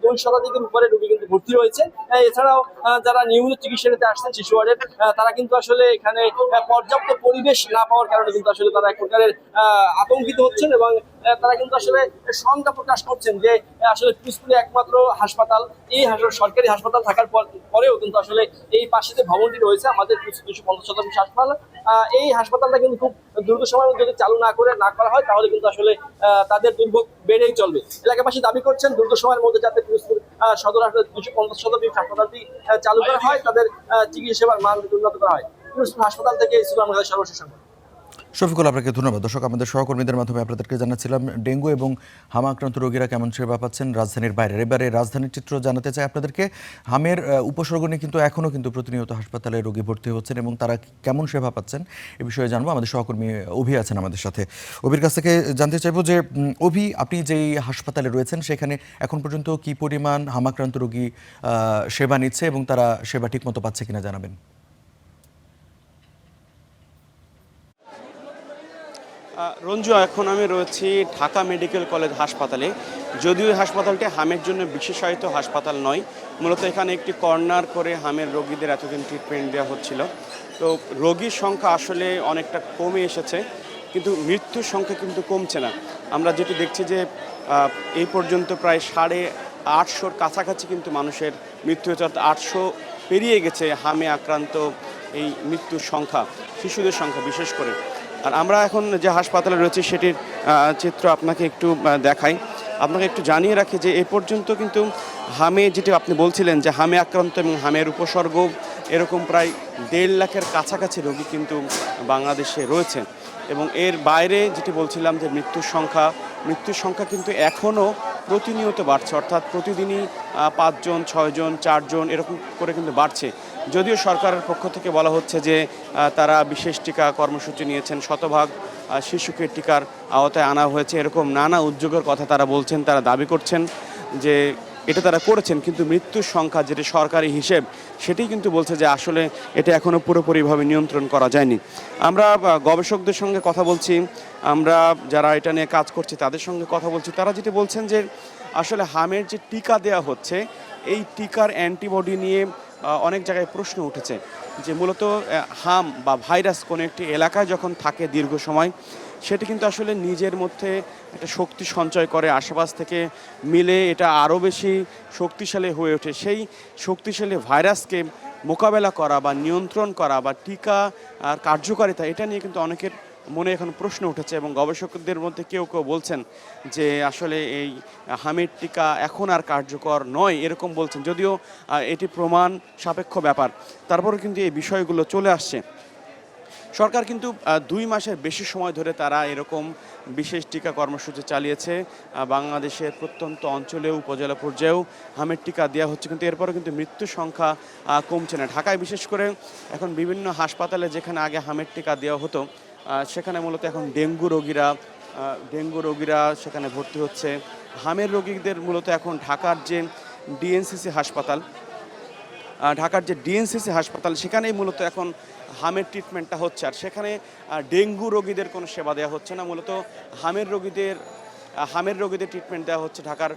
2 শতাধিকের উপরে রোগী কিন্তু ভর্তি রয়েছে। এছাড়াও যারা নিয়মিত চিকিৎসা নিতে আসছেন শিশু ওয়ার্ডের, তারা কিন্তু আসলে এখানে পর্যাপ্ত পরিবেশ না পাওয়ার কারণে কিন্তু আসলে তারা এক প্রকারের আতঙ্কিত হচ্ছেন এবং তারা কিন্তু আসলে শঙ্কা প্রকাশ করছেন যে আসলে পিরোজপুরে একমাত্র হাসপাতাল, এই সরকারি হাসপাতাল থাকার পরেও কিন্তু আসলে এই পাশে যে ভবনটি রয়েছে আমাদের 250 হাসপাতাল, এই হাসপাতালটা কিন্তু খুব দ্রুত সময়ের মধ্যে যদি চালু না করা হয় তাহলে কিন্তু আসলে তাদের দুর্ভোগ বেড়েই চলবে। এলাকাবাসী দাবি করছেন দ্রুত সময়ের মধ্যে যাতে পিরোজপুর সদর হাসপাতাল 250 হাসপাতালটি চালু করা হয়, তাদের চিকিৎসা সেবার মান উন্নত করা হয়। পিরোজপুর হাসপাতাল থেকে ইসলাম আমাদের সর্বশেষ সংবাদ। শফিকুল, আপনাকে ধন্যবাদ। দর্শক, আমাদের সহকর্মীদের মাধ্যমে আপনাদেরকে জানাচ্ছিলাম ডেঙ্গু এবং হামা আক্রান্ত রোগীরা কেমন সেবা পাচ্ছেন রাজধানীর বাইরে। এবারে রাজধানীর চিত্র জানাতে চাই আপনাদেরকে। হামের উপসর্গ নিয়ে কিন্তু এখনও কিন্তু প্রতিনিয়ত হাসপাতালে রোগী ভর্তি হচ্ছেন এবং তারা কেমন সেবা পাচ্ছেন এ বিষয়ে জানবো। আমাদের সহকর্মী অভি আছেন আমাদের সাথে। অভির কাছ থেকে জানতে চাইবো যে অভি, আপনি যেই হাসপাতালে রয়েছেন সেখানে এখন পর্যন্ত কি পরিমাণ হামাক্রান্ত রোগী সেবা নিচ্ছে এবং তারা সেবা ঠিকমতো পাচ্ছে কিনা জানাবেন। রঞ্জু, এখন আমি রয়েছি ঢাকা মেডিকেল কলেজ হাসপাতালে। যদিও এই হাসপাতালটি হামের জন্য বিশেষায়িত হাসপাতাল নয়, মূলত এখানে একটি কর্নার করে হামের রোগীদের এতদিন ট্রিটমেন্ট দেওয়া হচ্ছিল। তো রোগীর সংখ্যা আসলে অনেকটা কমে এসেছে, কিন্তু মৃত্যুর সংখ্যা কিন্তু কমছে না। আমরা যেটি দেখছি যে এই পর্যন্ত প্রায় 850-র কাছাকাছি কিন্তু মানুষের মৃত্যু হয়েছে, অর্থাৎ 800 পেরিয়ে গেছে হামে আক্রান্ত এই মৃত্যুর সংখ্যা, শিশুদের সংখ্যা বিশেষ করে। আর আমরা এখন যে হাসপাতালে রয়েছে সেটির চিত্র আপনাকে একটু দেখাই। আপনাকে একটু জানিয়ে রাখি যে এ পর্যন্ত কিন্তু হামে, যেটি আপনি বলছিলেন যে হামে আক্রান্ত এবং হামের উপসর্গ, এরকম প্রায় 1.5 লাখের কাছাকাছি রোগী কিন্তু বাংলাদেশে রয়েছে। এবং এর বাইরে যেটি বলছিলাম যে মৃত্যুর সংখ্যা কিন্তু এখনও প্রতিনিয়ত বাড়ছে, অর্থাৎ প্রতিদিনই 5 জন, 6 জন, 4 জন এরকম করে কিন্তু বাড়ছে। যদিও সরকারের পক্ষ থেকে বলা হচ্ছে যে তারা বিশেষ টিকা কর্মসূচি নিয়েছেন, শতভাগ শিশুকে টিকার আওতায় আনা হয়েছে, এরকম নানা উদ্যোগের কথা তারা বলছেন, তারা দাবি করছেন যে এটা তারা করেছেন। কিন্তু মৃত্যুর সংখ্যা যেটি সরকারি হিসেব, সেটি কিন্তু বলছে যে আসলে এটা এখনও পুরোপুরিভাবে নিয়ন্ত্রণ করা যায়নি। আমরা গবেষকদের সঙ্গে কথা বলছি, আমরা যারা এটা নিয়ে কাজ করছি তাদের সঙ্গে কথা বলছি। তারা যেটি বলছেন যে আসলে হামের যে টিকা দেওয়া হচ্ছে, এই টিকার অ্যান্টিবডি নিয়ে অনেক জায়গায় প্রশ্ন উঠেছে যে মূলত হাম বা ভাইরাস কোনো একটি এলাকায় যখন থাকে দীর্ঘ সময়, সেটি কিন্তু আসলে নিজের মধ্যে একটা শক্তি সঞ্চয় করে, আশেপাশ থেকে মিলে এটা আরও বেশি শক্তিশালী হয়ে ওঠে। সেই শক্তিশালী ভাইরাসকে মোকাবেলা করা বা নিয়ন্ত্রণ করা বা টিকা আর কার্যকারিতা, এটা নিয়ে কিন্তু অনেকের মনে এখন প্রশ্ন উঠেছে এবং গবেষকদের মধ্যে কেউ কেউ বলছেন যে আসলে এই হামের টিকা এখন আর কার্যকর নয়, এরকম বলছেন। যদিও এটি প্রমাণ সাপেক্ষ ব্যাপার, তারপরে কিন্তু এই বিষয়গুলো চলে আসছে। সরকার কিন্তু 2 মাসের বেশি সময় ধরে তারা এরকম বিশেষ টিকা কর্মসূচি চালিয়েছে। বাংলাদেশের প্রত্যন্ত অঞ্চলেও উপজেলা পর্যায়েও হামের টিকা দেওয়া হচ্ছে, কিন্তু এরপরও কিন্তু মৃত্যুর সংখ্যা কমছে না। ঢাকায় বিশেষ করে এখন বিভিন্ন হাসপাতালে যেখানে আগে হামের টিকা দেওয়া হতো, সেখানে মূলত এখন ডেঙ্গু রোগীরা সেখানে ভর্তি হচ্ছে। হামের রোগীদের মূলত এখন ঢাকার যে ডিএনসিসি হাসপাতাল সেখানেই মূলত এখন হামের ট্রিটমেন্টটা হচ্ছে। আর সেখানে ডেঙ্গু রোগীদের কোনো সেবা দেওয়া হচ্ছে না, মূলত হামের রোগীদের ট্রিটমেন্ট দেওয়া হচ্ছে ঢাকার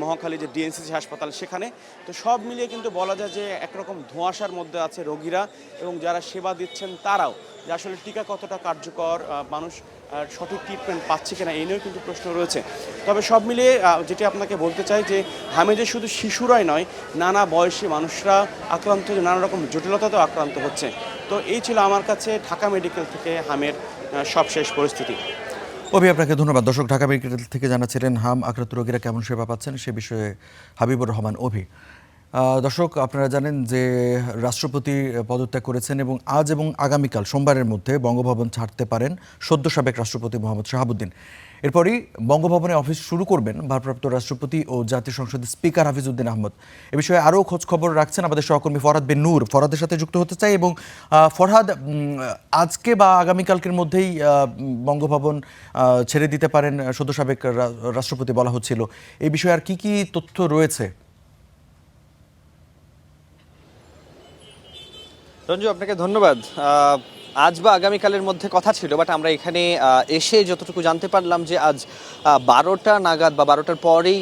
মহাখালী যে ডিএনসিসি হাসপাতাল সেখানে। তো সব মিলিয়ে কিন্তু বলা যায় যে একরকম ধোঁয়াশার মধ্যে আছে রোগীরা এবং যারা সেবা দিচ্ছেন তারাও, যে আসলে টিকা কতটা কার্যকর, মানুষ সঠিক ট্রিটমেন্ট পাচ্ছে কিনা এই নিয়েও কিন্তু প্রশ্ন রয়েছে। তবে সব মিলিয়ে যেটি আপনাকে বলতে চাই যে হামে যে শুধু শিশুরাই নয়, নানা বয়সী মানুষরা আক্রান্ত হচ্ছে, নানা রকম জটিলতাতেও আক্রান্ত হচ্ছে। তো এই ছিল আমার কাছে ঢাকা মেডিকেল থেকে হামের সবশেষ পরিস্থিতি। অভি, আপনাকে ধন্যবাদ। দর্শক, ঢাকা মেডিকেল থেকে জানাচ্ছিলেন হাম আক্রান্ত রোগীরা কেমন সেবা পাচ্ছেন সে বিষয়ে হাবিবুর রহমান অভি। দর্শক, আপনারা জানেন যে রাষ্ট্রপতি পদত্যাগ করেছেন এবং আজ এবং আগামীকাল সোমবারের মধ্যে বঙ্গভবন ছাড়তে পারেন সদ্য সাবেক রাষ্ট্রপতি মোহাম্মদ শাহাবুদ্দিন। এরপরই বঙ্গভবনে অফিস শুরু করবেন ভারপ্রাপ্ত রাষ্ট্রপতি ও জাতীয় সংসদের স্পিকার হাফিজউদ্দিন আহমদ। এ বিষয়ে আরও খোঁজ খবর রাখছেন আমাদের সহকর্মী ফরহাদ বিন নূর। ফরহাদের সাথে যুক্ত হতে চাই। এবং ফরহাদ, আজকে বা আগামীকালকের মধ্যেই বঙ্গভবন ছেড়ে দিতে পারেন সদ্য সাবেক রাষ্ট্রপতি বলা হচ্ছিল, এই বিষয়ে আর কি কি তথ্য রয়েছে? রঞ্জু, আপনাকে ধন্যবাদ। আজ বা আগামীকালের মধ্যে কথা ছিল, বাট আমরা এখানে এসে যতটুকু জানতে পারলাম যে আজ 12টা নাগাদ বা 12টার পরেই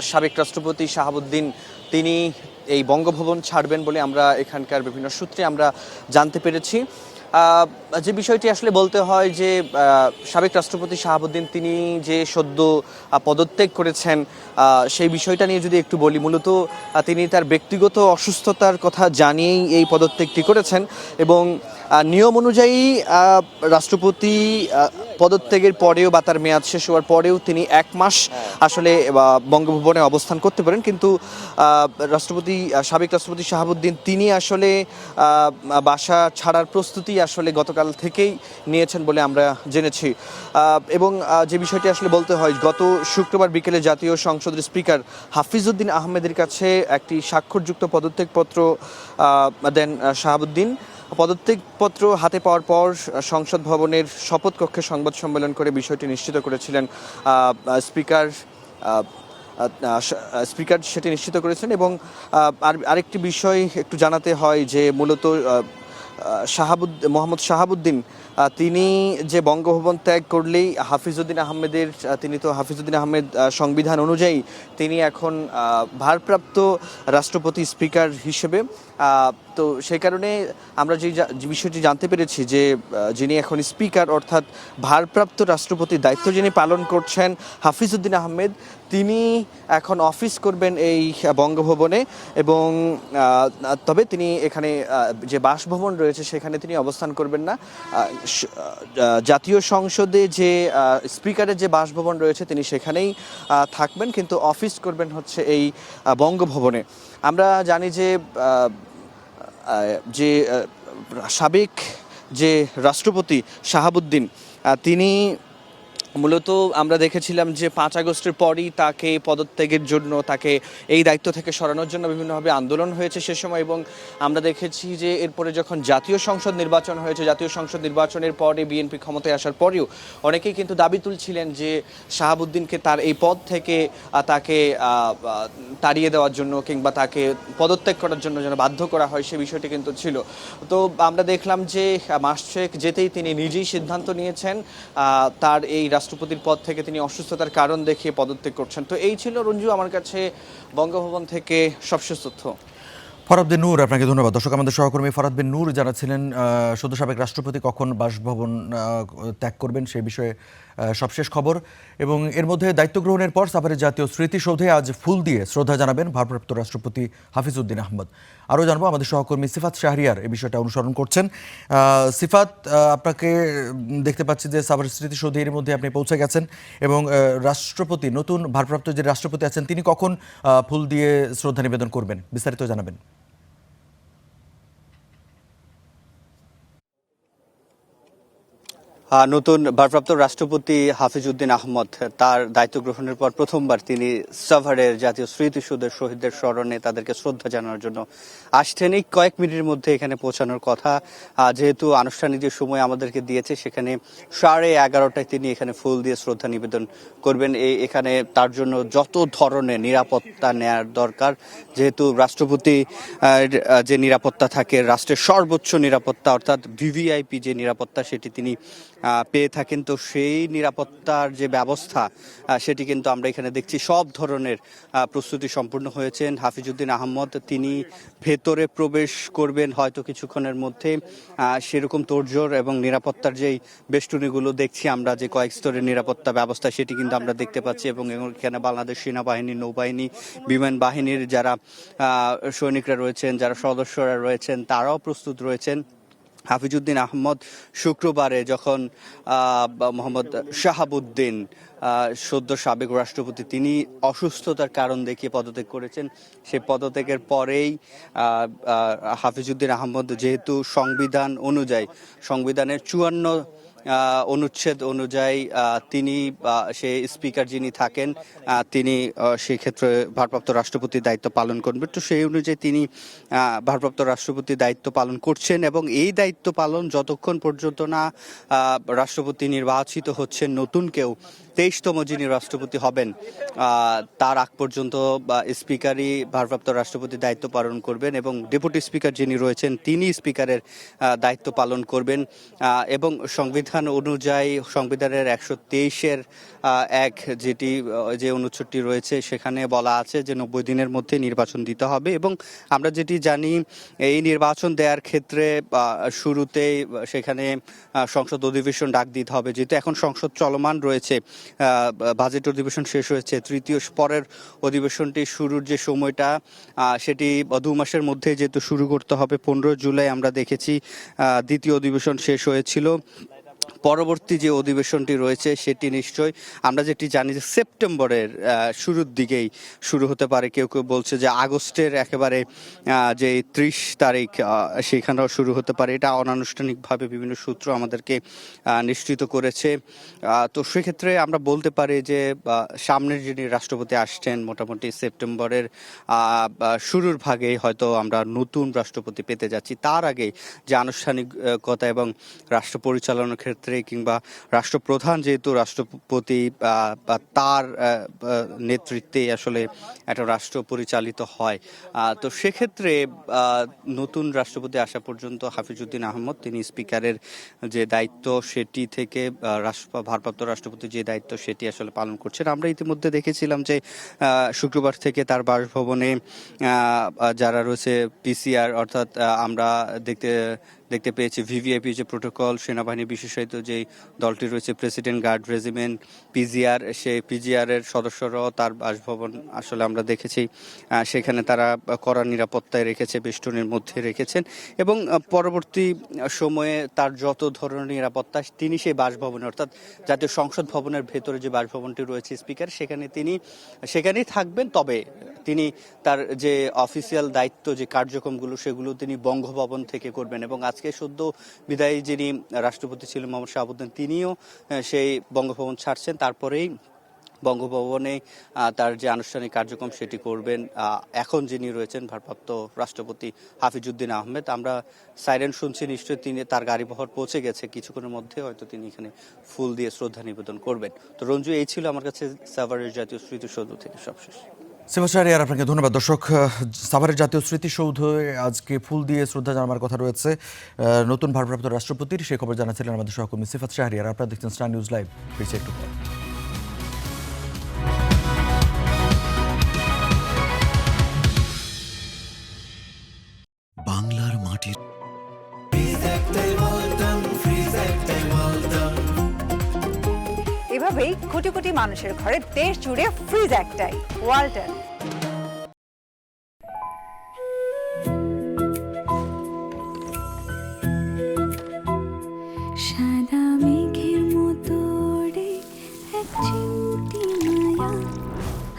সাবেক রাষ্ট্রপতি শাহাবুদ্দিন তিনি এই বঙ্গভবন ছাড়বেন বলে আমরা এখানকার বিভিন্ন সূত্রে আমরা জানতে পেরেছি। যে বিষয়টি আসলে বলতে হয় যে সাবেক রাষ্ট্রপতি শাহাবুদ্দিন তিনি যে সদ্য পদত্যাগ করেছেন সেই বিষয়টা নিয়ে যদি একটু বলি, মূলত তিনি তার ব্যক্তিগত অসুস্থতার কথা জানিয়েই এই পদত্যাগটি করেছেন এবং নিয়ম অনুযায়ী রাষ্ট্রপতি পদত্যাগের পরেও বা তার মেয়াদ শেষ হওয়ার পরেও তিনি 1 মাস আসলে বঙ্গভবনে অবস্থান করতে পারেন, কিন্তু সাবেক রাষ্ট্রপতি শাহাবুদ্দিন তিনি আসলে বাসা ছাড়ার প্রস্তুতি আসলে গতকাল থেকেই নিয়েছেন বলে আমরা জেনেছি। এবং যে বিষয়টি আসলে বলতে হয়, গত শুক্রবার বিকেলে জাতীয় সংসদের স্পিকার হাফিজউদ্দিন আহমেদের কাছে একটি স্বাক্ষরযুক্ত পদত্যাগপত্র দেন শাহাবুদ্দিন। পদত্যাগপত্র হাতে পাওয়ার পর সংসদ ভবনের শপথ কক্ষে সংবাদ সম্মেলন করে বিষয়টি নিশ্চিত করেছিলেন স্পিকার সেটি নিশ্চিত করেছেন। এবং আরেকটি বিষয় একটু জানাতে হয় যে মূলত মোহাম্মদ শাহাবুদ্দিন তিনি যে বঙ্গভবন ত্যাগ করলেই হাফিজউদ্দিন আহমেদ সংবিধান অনুযায়ী তিনি এখন ভারপ্রাপ্ত রাষ্ট্রপতি স্পিকার হিসেবে। তো সেই কারণে আমরা যে বিষয়টি জানতে পেরেছি যে যিনি এখন স্পিকার অর্থাৎ ভারপ্রাপ্ত রাষ্ট্রপতির দায়িত্ব যিনি পালন করছেন হাফিজউদ্দিন আহমেদ, তিনি এখন অফিস করবেন এই বঙ্গভবনে এবং তবে তিনি এখানে যে বাসভবন রয়েছে সেখানে তিনি অবস্থান করবেন না। জাতীয় সংসদে যে স্পিকারের যে বাসভবন রয়েছে তিনি সেখানেই থাকবেন, কিন্তু অফিস করবেন হচ্ছে এই বঙ্গভবনে। আমরা জানি যে সাবেক যে রাষ্ট্রপতি শাহাবুদ্দিন তিনি মূলত আমরা দেখেছিলাম যে 5 আগস্টের পরই তাকে পদত্যাগের জন্য তাকে এই দায়িত্ব থেকে সরানোর জন্য বিভিন্নভাবে আন্দোলন হয়েছে সে সময়, এবং আমরা দেখেছি যে এরপরে যখন জাতীয় সংসদ নির্বাচন হয়েছে, জাতীয় সংসদ নির্বাচনের পরে বিএনপি ক্ষমতায় আসার পরেও অনেকেই কিন্তু দাবি তুলছিলেন যে শাহাবুদ্দিনকে তার এই পদ থেকে তাকে তাড়িয়ে দেওয়ার জন্য কিংবা তাকে পদত্যাগ করার জন্য যেন বাধ্য করা হয়, সে বিষয়টি কিন্তু ছিল। তো আমরা দেখলাম যে মাস 6 যেতেই তিনি নিজেই সিদ্ধান্ত নিয়েছেন তার এই রাষ্ট্রপতির পদ থেকে তিনি অসুস্থতার কারণ দেখিয়ে পদত্যাগ করছেন। তো এই ছিল রঞ্জু আমার কাছে বঙ্গভবন থেকে সবশেষ তথ্য। ফরহাদ বিন নূর, আপনাকে ধন্যবাদ। দর্শক, আমাদের সহকর্মী ফরহাদ বিন নূর জানাচ্ছিলেন সদ্য সাবেক রাষ্ট্রপতি কখন বাসভবন ত্যাগ করবেন সেই বিষয়ে সবশেষ খবর। এবং এর মধ্যে দায়িত্ব গ্রহণের পর সাভারের জাতীয় স্মৃতিসৌধে আজ ফুল দিয়ে শ্রদ্ধা জানাবেন ভারপ্রাপ্ত রাষ্ট্রপতি হাফিজউদ্দিন আহমেদ। আরও জানবো, আমাদের সহকর্মী সিফাত শাহরিয়ার এই বিষয়টা অনুসরণ করছেন। সিফাত, আপনাকে দেখতে পাচ্ছি যে সাভারের স্মৃতিসৌধে এর মধ্যে আপনি পৌঁছে গেছেন এবং রাষ্ট্রপতি, নতুন ভারপ্রাপ্ত যে রাষ্ট্রপতি আছেন তিনি কখন ফুল দিয়ে শ্রদ্ধা নিবেদন করবেন, বিস্তারিত জানাবেন। নতুন ভারপ্রাপ্ত রাষ্ট্রপতি হাফিজউদ্দিন আহমদ তার দায়িত্ব গ্রহণের পর প্রথমবার তিনি সাভারের জাতীয় স্মৃতিসৌধের শহীদদের স্মরণে তাদেরকে শ্রদ্ধা জানানোর জন্য আসছেন। এই কয়েক মিনিটের মধ্যে এখানে পৌঁছানোর কথা, যেহেতু আনুষ্ঠানিক যে সময় আমাদেরকে দিয়েছে সেখানে 11:30টায় তিনি এখানে ফুল দিয়ে শ্রদ্ধা নিবেদন করবেন। এখানে তার জন্য যত ধরনের নিরাপত্তা নেয়ার দরকার, যেহেতু রাষ্ট্রপতি যে নিরাপত্তা থাকে রাষ্ট্রের সর্বোচ্চ নিরাপত্তা অর্থাৎ ভিভিআইপি যে নিরাপত্তা সেটি তিনি পেয়ে থাকেন। তো সেই নিরাপত্তার যে ব্যবস্থা সেটি কিন্তু আমরা এখানে দেখছি সব ধরনের প্রস্তুতি সম্পূর্ণ হয়েছেন। হাফিজউদ্দিন আহমদ তিনি ভেতরে প্রবেশ করবেন হয়তো কিছুক্ষণের মধ্যে, সেরকম তোড়জোড় এবং নিরাপত্তার যেই বেষ্টনীগুলো দেখছি আমরা, যে কয়েক স্তরের নিরাপত্তা ব্যবস্থা সেটি কিন্তু আমরা দেখতে পাচ্ছি। এবং এখানে বাংলাদেশ সেনাবাহিনী, নৌবাহিনী, বিমান বাহিনীর যারা সৈনিকরা রয়েছেন, যারা সদস্যরা রয়েছেন তারাও প্রস্তুত রয়েছেন। হাফিজউদ্দিন আহমদ শুক্রবারে যখন মোহাম্মদ শাহাবুদ্দিন সদ্য সাবেক রাষ্ট্রপতি তিনি অসুস্থতার কারণ দেখিয়ে পদত্যাগ করেছেন, সেই পদত্যাগের পরেই হাফিজউদ্দিন আহমদ যেহেতু সংবিধান অনুযায়ী, সংবিধানের 54 অনুচ্ছেদ অনুযায়ী তিনি সে স্পিকার যিনি থাকেন তিনি সেই ক্ষেত্রে ভারপ্রাপ্ত রাষ্ট্রপতির দায়িত্ব পালন করবেন। তো সেই অনুযায়ী তিনি ভারপ্রাপ্ত রাষ্ট্রপতির দায়িত্ব পালন করছেন এবং এই দায়িত্ব পালন যতক্ষণ পর্যন্ত না রাষ্ট্রপতি নির্বাচিত হচ্ছেন নতুন কেউ, 23তম যিনি রাষ্ট্রপতি হবেন, তার আগ পর্যন্ত স্পিকারই ভারপ্রাপ্ত রাষ্ট্রপতির দায়িত্ব পালন করবেন এবং ডেপুটি স্পিকার যিনি রয়েছেন তিনি স্পিকারের দায়িত্ব পালন করবেন। এবং সংবিধান পরিসংখ্যান অনুযায়ী সংবিধানের 123-এর এক যেটি যে অনুচ্ছেদটি রয়েছে সেখানে বলা আছে যে 90 দিনের মধ্যে নির্বাচন দিতে হবে, এবং আমরা যেটি জানি এই নির্বাচন দেওয়ার ক্ষেত্রে শুরুতেই সেখানে সংসদ অধিবেশন ডাক দিতে হবে। যেহেতু এখন সংসদ চলমান রয়েছে, বাজেট অধিবেশন শেষ হয়েছে, তৃতীয় পরের অধিবেশনটি শুরুর যে সময়টা সেটি 2 মাসের মধ্যে যেহেতু শুরু করতে হবে। 15 জুলাই আমরা দেখেছি দ্বিতীয় অধিবেশন শেষ হয়েছিল। পরবর্তী যে অধিবেশনটি রয়েছে সেটি নিশ্চয়ই আমরা যেটি জানি যে সেপ্টেম্বরের শুরুর দিকেই শুরু হতে পারে, কেউ কেউ বলছে যে আগস্টের একেবারে যে 30 তারিখ সেখানেও শুরু হতে পারে। এটা অনানুষ্ঠানিকভাবে বিভিন্ন সূত্র আমাদেরকে নিশ্চিত করেছে। তো সেক্ষেত্রে আমরা বলতে পারি যে সামনের যিনি রাষ্ট্রপতি আসছেন মোটামুটি সেপ্টেম্বরের শুরুর ভাগে হয়তো আমরা নতুন রাষ্ট্রপতি পেতে যাচ্ছি। তার আগে যে আনুষ্ঠানিকতা এবং রাষ্ট্র পরিচালনার ক্ষেত্রে কিংবা রাষ্ট্রপ্রধান যেহেতু রাষ্ট্রপতি তার নেতৃত্বে আসলে একটা রাষ্ট্র পরিচালিত হয়, তো সেক্ষেত্রে নতুন রাষ্ট্রপতি আসা পর্যন্ত হাফিজউদ্দিন আহমদ তিনি স্পিকারের যে দায়িত্ব সেটি থেকে ভারপ্রাপ্ত রাষ্ট্রপতি যে দায়িত্ব সেটি আসলে পালন করছেন। আমরা ইতিমধ্যে দেখেছিলাম যে শুক্রবার থেকে তার বাসভবনে যারা রয়েছে পিসিআর অর্থাৎ আমরা দেখতে পেয়েছি ভিভিআইপি যে প্রোটোকল, সেনাবাহিনী বিশেষায়িত যে দলটি রয়েছে প্রেসিডেন্ট গার্ড রেজিমেন্ট পিজিআর, সেই পিজিআরের সদস্যরাও তার বাসভবন আসলে আমরা দেখেছি সেখানে তারা কড়া নিরাপত্তায় রেখেছে, বেষ্টনীর মধ্যে রেখেছেন, এবং পরবর্তী সময়ে তার যত ধরনের নিরাপত্তা তিনি সেই বাসভবনে অর্থাৎ জাতীয় সংসদ ভবনের ভেতরে যে বাসভবনটি রয়েছে স্পিকার সেখানেই থাকবেন। তবে তিনি তার যে অফিসিয়াল দায়িত্ব যে কার্যক্রমগুলো সেগুলো তিনি বঙ্গভবন থেকে করবেন, এবং আজকে সদ্য বিদায়ী যিনি রাষ্ট্রপতি ছিলেন মোহাম্মদ শাহাবুদ্দিন তিনিও সেই বঙ্গভবন ছাড়ছেন, তারপরেই বঙ্গভবনে তার যে আনুষ্ঠানিক কার্যক্রম সেটি করবেন এখন যিনি রয়েছেন ভারপ্রাপ্ত রাষ্ট্রপতি হাফিজউদ্দিন আহমেদ। আমরা সাইরেন শুনছি, নিশ্চয়ই তিনি তার গাড়িবহর পৌঁছে গেছে, কিছুক্ষণের মধ্যে হয়তো তিনি এখানে ফুল দিয়ে শ্রদ্ধা নিবেদন করবেন। তো রঞ্জু, এই ছিল আমার কাছে সাভারের জাতীয় স্মৃতিসৌধ থেকে সবশেষ। সেবা শাহরিয়ার, আপনাকে ধন্যবাদ। দর্শক, সাভারের জাতীয় স্মৃতিসৌধে আজকে ফুল দিয়ে শ্রদ্ধা জানাবার কথা রয়েছে নতুন ভারপ্রাপ্ত রাষ্ট্রপতির, সেই খবর জানাচ্ছিলেন আমাদের সহকর্মী সিফাত শাহরিয়ার। আপনারা দেখছেন স্টার নিউজ লাইভ। ফিরছে একটু পর। বাংলার মাটির এভাবেই কোটি কোটি মানুষের ঘরে দেশ জুড়ে ফ্রিজ একটাই, ওয়ালটন। সাদা মেঘের মতো ওড়ে এক চিমটি মায়া,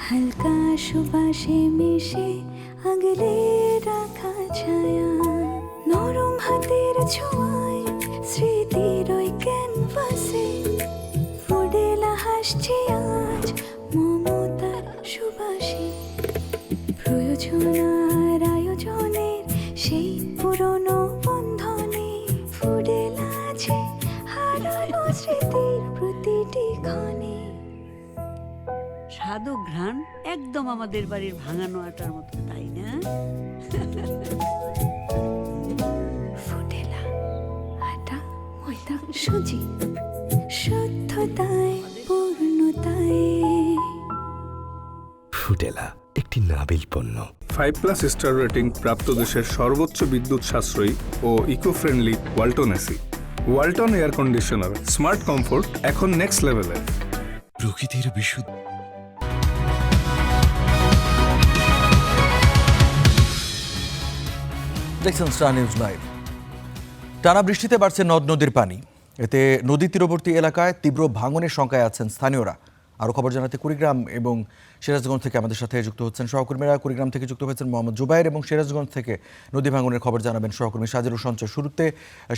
হালকা সুবাসে মিশে আগলে রাখা ছায়া, নরম হাতের ছোঁয়ায় স্মৃতির ওই ক্যানভাসে ফুডেলা হাসছে আজ মমতার সুবাসে। প্রয়োজন আর আয়োজনের সেই পুরনো বন্ধনে ফুডেলা আছে হারানো স্মৃতির প্রতিটি ক্ষণে। স্বাদ ও ঘ্রাণ একদম আমাদের বাড়ির ভাঙানো আটার মতো, তাই না? ফুডেলা, আটা, ময়দা, সুজি, শুদ্ধতায় পূর্ণতায়। ফুডেলা একটি নাবিল পণ্য। 5+ স্টার রেটিং প্রাপ্ত দেশের সর্বোচ্চ বিদ্যুৎ সাশ্রয়ী ও eco friendly Walton AC. Walton air conditioner, smart comfort এখন নেক্সট লেভেলে। প্রকৃতির বিশুদ্ধ দেখছেন স্টার নিউজ লাইভ। টানা বৃষ্টিতে বাড়ছে নদ নদীর পানি, এতে নদী তীরবর্তী এলাকায় তীব্র ভাঙনের শঙ্কায় আছেন স্থানীয়রা। আরও খবর জানাতে কুড়িগ্রাম এবং সিরাজগঞ্জ থেকে আমাদের সাথে যুক্ত হচ্ছেন সহকর্মীরা। কুড়িগ্রাম থেকে যুক্ত হয়েছেন মোহাম্মদ জুবাইর এবং সিরাজগঞ্জ থেকে নদী ভাঙনের খবর জানাবেন সহকর্মী সাজেরু সঞ্চয়। শুরুতে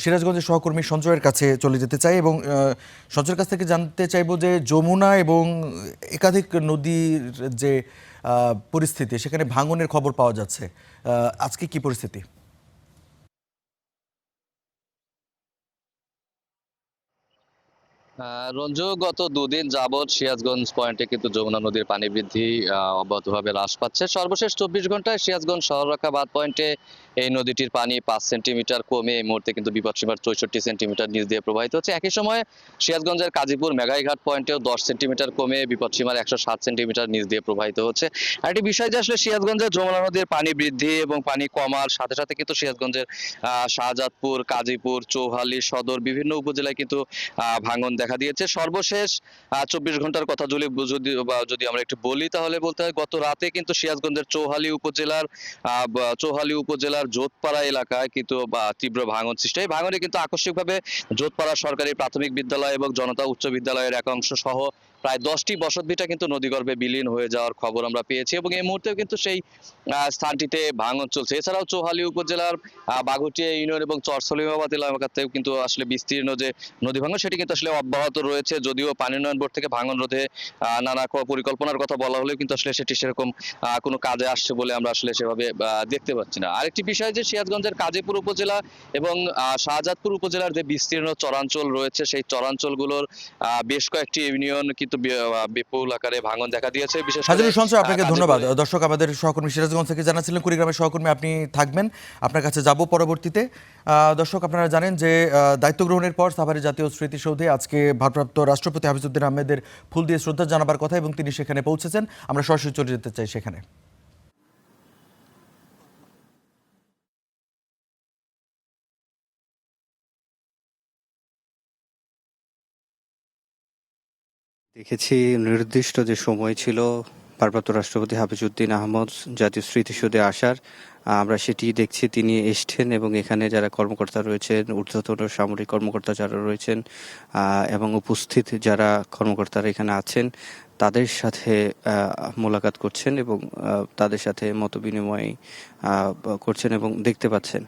সিরাজগঞ্জের সহকর্মী সঞ্চয়ের কাছে চলে যেতে চাই এবং সঞ্চয়ের কাছ থেকে জানতে চাইব যে যমুনা এবং একাধিক নদীর যে পরিস্থিতি, সেখানে ভাঙনের খবর পাওয়া যাচ্ছে, আজকে কি পরিস্থিতি? রঞ্জু, গত দুদিন যাবৎ সিরাজগঞ্জ পয়েন্টে কিন্তু যমুনা নদীর পানি বৃদ্ধি অব্যাহতভাবে হ্রাস পাচ্ছে। সর্বশেষ 24 ঘন্টায় সিরাজগঞ্জ শহররক্ষা বাঁধ পয়েন্টে এই নদীটির পানি 5 সেন্টিমিটার কমে এই মুহূর্তে কিন্তু বিপদসীমার 64 সেন্টিমিটার নিচ দিয়ে প্রবাহিত হচ্ছে। একই সময়ে সিরাজগঞ্জের কাজীপুর মেঘাইঘাট পয়েন্টেও 10 সেন্টিমিটার কমে বিপদসীমার 107 সেন্টিমিটার নিচ দিয়ে প্রবাহিত হচ্ছে। আর একটি বিষয় যে আসলে সিরাজগঞ্জের যমুনা নদীর পানি বৃদ্ধি এবং পানি কমার সাথে সাথে কিন্তু সিরাজগঞ্জের শাহজাদপুর, কাজীপুর, চৌহালি, সদর বিভিন্ন উপজেলায় কিন্তু ভাঙন দেখা দিয়েছে। সর্বশেষ 24 ঘন্টার কথা যদি আমরা একটু বলি তাহলে বলতে হয় গত রাতে কিন্তু সিরাজগঞ্জের চৌহালি উপজেলার জোতপাড়া এলাকায় কিন্তু তীব্র ভাঙন সৃষ্টি হয়। ভাঙনে কিন্তু আকস্মিকভাবে জোতপাড়া সরকারি প্রাথমিক বিদ্যালয় এবং জনতা উচ্চ বিদ্যালয়ের এক অংশ সহ প্রায় 10টি বসতভিটা কিন্তু নদীগর্ভে বিলীন হয়ে যাওয়ার খবর আমরা পেয়েছি এবং এই মুহূর্তেও কিন্তু সেই স্থানটিতে ভাঙন চলছে। এছাড়াও চৌহালি উপজেলার বাঘুটিয়া ইউনিয়ন এবং চরসলিমাবাদ এলাকাতেও কিন্তু আসলে বিস্তীর্ণ যে নদী ভাঙন সেটি কিন্তু আসলে অব্যাহত রয়েছে। যদিও পানি উন্নয়ন বোর্ড থেকে ভাঙন রোধে নানা পরিকল্পনার কথা বলা হলেও কিন্তু আসলে সেটি সেরকম কোনো কাজে আসছে বলে আমরা আসলে সেভাবে দেখতে পাচ্ছি না। আরেকটি বিষয় যে সিরাজগঞ্জের কাজীপুর উপজেলা এবং শাহজাদপুর উপজেলার যে বিস্তীর্ণ চরাঞ্চল রয়েছে সেই চরাঞ্চলগুলোর বেশ কয়েকটি ইউনিয়ন কিন্তু বিপুল আকারে ভাঙন দেখা দিয়েছে। বিশেষ করে হাজিরুল সঞ্চয়, আপনাকে ধন্যবাদ। দর্শক, আমাদের সহকর্মী সিরাজগঞ্জ থেকে জানাচ্ছিলেন, কুড়িগ্রামের সহকর্মী আপনি থাকবেন, আপনার কাছে যাব পরবর্তীতে। দর্শক, আপনারা জানেন যে দায়িত্ব গ্রহণের পর সাভারের জাতীয় স্মৃতিসৌধে আজকে ভারপ্রাপ্ত রাষ্ট্রপতি হাফিজউদ্দিন আহমেদের ফুল দিয়ে শ্রদ্ধা জানাবার কথা এবং তিনি সেখানে পৌঁছেছেন। আমরা সরাসরি চলে যেতে চাই সেখানে। দেখেছি নির্দিষ্ট যে সময় ছিল ভারপ্রাপ্ত রাষ্ট্রপতি হাফিজউদ্দিন আহমদ জাতীয় স্মৃতিসৌধে আসার, আমরা সেটি দেখছি। তিনি এসছেন এবং এখানে যারা কর্মকর্তা রয়েছেন, ঊর্ধ্বতন সামরিক কর্মকর্তা যারা রয়েছেন এবং উপস্থিত যারা কর্মকর্তারা এখানে আছেন তাদের সাথে মোলাকাত করছেন এবং তাদের সাথে মতবিনিময় করছেন এবং দেখতে পাচ্ছেন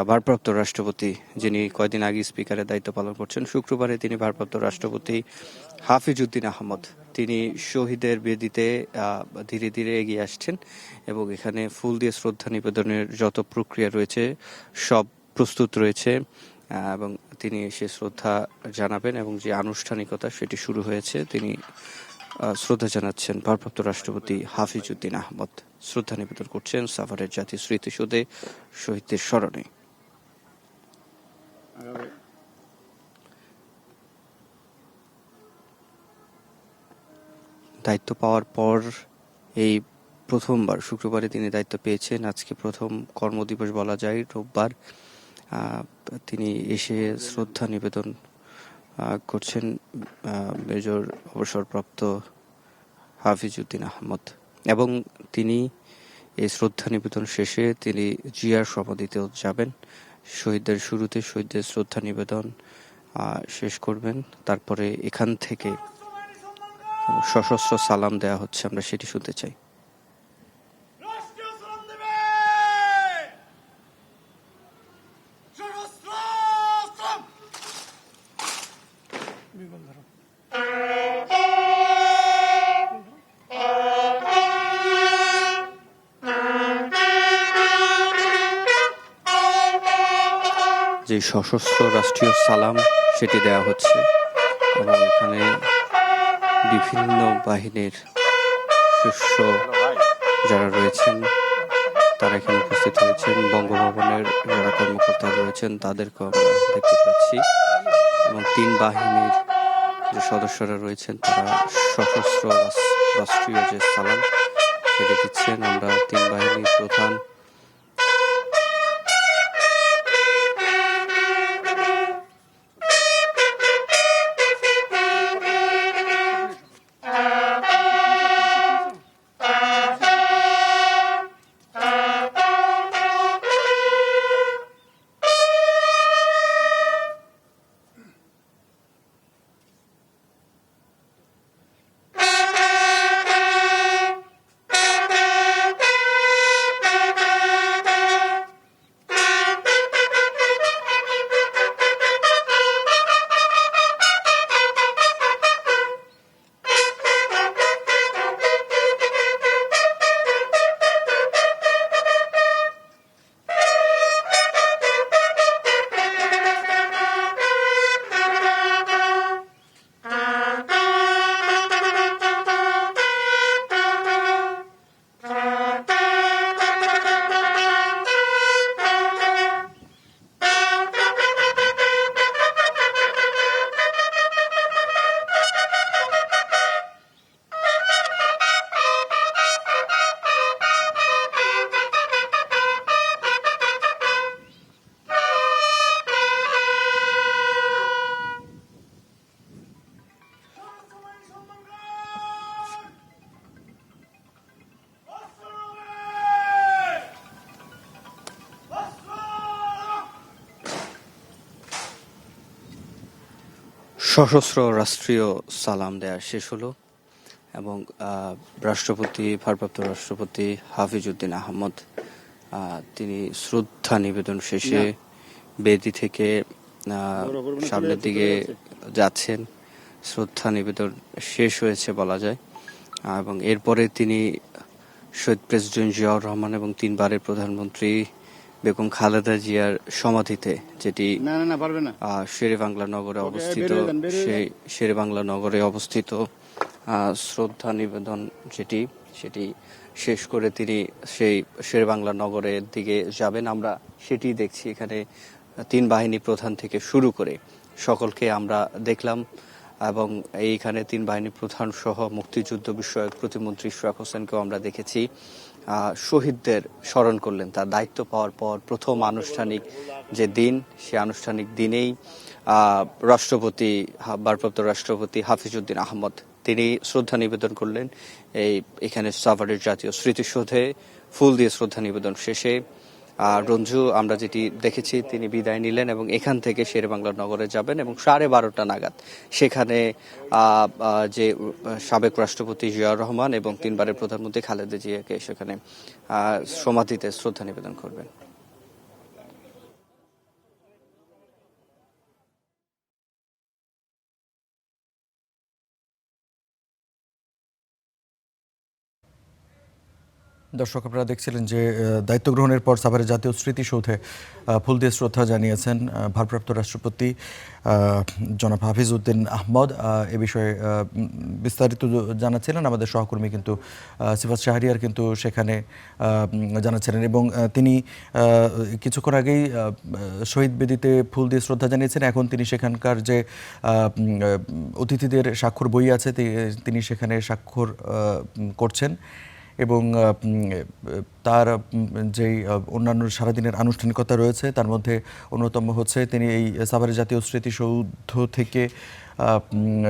ভারপ্রাপ্ত রাষ্ট্রপতি যিনি কয়েকদিন আগে স্পিকারের দায়িত্ব পালন করছেন, শুক্রবারে তিনি ভারপ্রাপ্ত রাষ্ট্রপতি হাফিজউদ্দিন আহমদ তিনি শহীদের বেদিতে ধীরে ধীরে এগিয়ে আসছেন এবং এখানে ফুল দিয়ে শ্রদ্ধা নিবেদনের যত প্রক্রিয়া রয়েছে সব প্রস্তুত রয়েছে এবং তিনি এসে শ্রদ্ধা জানাবেন এবং যে আনুষ্ঠানিকতা সেটি শুরু হয়েছে। তিনি শ্রদ্ধা জানাচ্ছেন ভারপ্রাপ্ত রাষ্ট্রপতি হাফিজউদ্দিন আহমদ, শ্রদ্ধা নিবেদন করছেন সাভারের জাতীয় স্মৃতিসৌধে শহীদদের স্মরণে। দায়িত্ব পাওয়ার পর এই প্রথমবার শুক্রবারে তিনি দায়িত্ব পেয়েছেন। আজকে প্রথম কর্মদিবস বলা যায়, রোববার। তিনি এসে শ্রদ্ধা নিবেদন করছেন মেজর অবসরপ্রাপ্ত হাফিজউদ্দিন আহমদ এবং তিনি এই শ্রদ্ধা নিবেদন শেষে তিনি জিয়ার সমাধিতেও যাবেন। শহীদদের শুরুতে শহীদদের শ্রদ্ধা নিবেদন শেষ করবেন, তারপরে এখান থেকে সশস্ত্র সালাম দেয়া হচ্ছে, আমরা সেটি শুনতে চাই। যে সশস্ত্র রাষ্ট্রীয় সালাম সেটি দেয়া হচ্ছে এবং এখানে বিভিন্ন বাহিনীর শীর্ষ যারা রয়েছেন তারা এখানে উপস্থিত হয়েছেন। বঙ্গভবনের যারা কর্মকর্তা রয়েছেন তাদেরকে আমরা দেখতে পাচ্ছি এবং 3 বাহিনীর যে সদস্যরা রয়েছেন তারা সশস্ত্র রাষ্ট্রীয় যে সালাম সেটি দিচ্ছেন। আমরা 3 বাহিনীর প্রধান সশস্ত্র রাষ্ট্রীয় সালাম দেওয়া শেষ হলো এবং ভারপ্রাপ্ত রাষ্ট্রপতি হাফিজউদ্দিন আহমদ তিনি শ্রদ্ধা নিবেদন শেষে বেদি থেকে সামনের দিকে যাচ্ছেন। শ্রদ্ধা নিবেদন শেষ হয়েছে বলা যায় এবং এরপরে তিনি শহীদ প্রেসিডেন্ট জিয়াউর রহমান এবং 3 বারের প্রধানমন্ত্রী বেগম খালেদা জিয়ার সমাধিতে, যেটি শেরেবাংলা নগরে অবস্থিত, সেই শেরেবাংলা নগরে অবস্থিত শ্রদ্ধা নিবেদন সেটি শেষ করে তিনি সেই শেরেবাংলা নগরের দিকে যাবেন। আমরা সেটি দেখছি। এখানে 3 বাহিনী প্রধান থেকে শুরু করে সকলকে আমরা দেখলাম এবং এইখানে 3 বাহিনী প্রধান সহ মুক্তিযুদ্ধ বিষয়ক প্রতিমন্ত্রী ইশরাক হোসেনকেও আমরা দেখেছি। শহীদদের স্মরণ করলেন তার দায়িত্ব পাওয়ার পর প্রথম আনুষ্ঠানিক যে দিন, সে আনুষ্ঠানিক দিনেই ভারপ্রাপ্ত রাষ্ট্রপতি হাফিজউদ্দিন আহমদ তিনি শ্রদ্ধা নিবেদন করলেন। এখানে সাভারের জাতীয় স্মৃতিসৌধে ফুল দিয়ে শ্রদ্ধা নিবেদন শেষে রঞ্জু আমরা যেটি দেখেছি তিনি বিদায় নিলেন এবং এখান থেকে শেরেবাংলা নগরে যাবেন এবং 12:30 নাগাদ সেখানে যে সাবেক রাষ্ট্রপতি জিয়াউর রহমান এবং 3 বারের প্রধানমন্ত্রী খালেদা জিয়াকে সেখানে সমাধিতে শ্রদ্ধা নিবেদন করবেন। দর্শক, আপনারা দেখছিলেন যে দায়িত্ব গ্রহণের পর সাভারের জাতীয় স্মৃতিসৌধে ফুল দিয়ে শ্রদ্ধা জানিয়েছেন ভারপ্রাপ্ত রাষ্ট্রপতি জনাব হাফিজউদ্দিন আহমদ। এ বিষয়ে বিস্তারিত জানাচ্ছিলেন আমাদের সহকর্মী কিন্তু সিফাত শাহরিয়ার কিন্তু সেখানে জানাচ্ছিলেন এবং তিনি কিছুক্ষণ আগেই শহীদ বেদিতে ফুল দিয়ে শ্রদ্ধা জানিয়েছেন। এখন তিনি সেখানকার যে অতিথিদের স্বাক্ষর বই আছে তিনি সেখানে স্বাক্ষর করছেন এবং তার যেই অন্যান্য সারাদিনের আনুষ্ঠানিকতা রয়েছে তার মধ্যে অন্যতম হচ্ছে তিনি এই সাভারের জাতীয় স্মৃতিসৌধ থেকে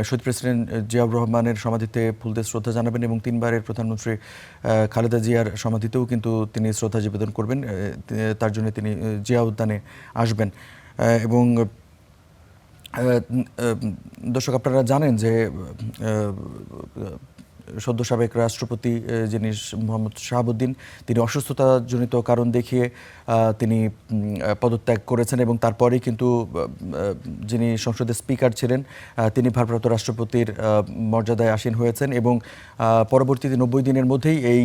শহীদ প্রেসিডেন্ট জিয়াউর রহমানের সমাধিতে ফুল দিয়ে শ্রদ্ধা জানাবেন এবং 3 বারের প্রধানমন্ত্রী খালেদা জিয়ার সমাধিতেও কিন্তু তিনি শ্রদ্ধা নিবেদন করবেন। তার জন্য তিনি জিয়া উদ্যানে আসবেন এবং দর্শক, আপনারা জানেন যে সদ্য সাবেক রাষ্ট্রপতি যিনি মোহাম্মদ শাহাবুদ্দিন তিনি অসুস্থতাজনিত কারণ দেখিয়ে তিনি পদত্যাগ করেছেন এবং তারপরেই কিন্তু যিনি সংসদের স্পিকার ছিলেন তিনি ভারপ্রাপ্ত রাষ্ট্রপতির মর্যাদায় আসীন হয়েছেন এবং পরবর্তীতে 90 দিনের মধ্যেই এই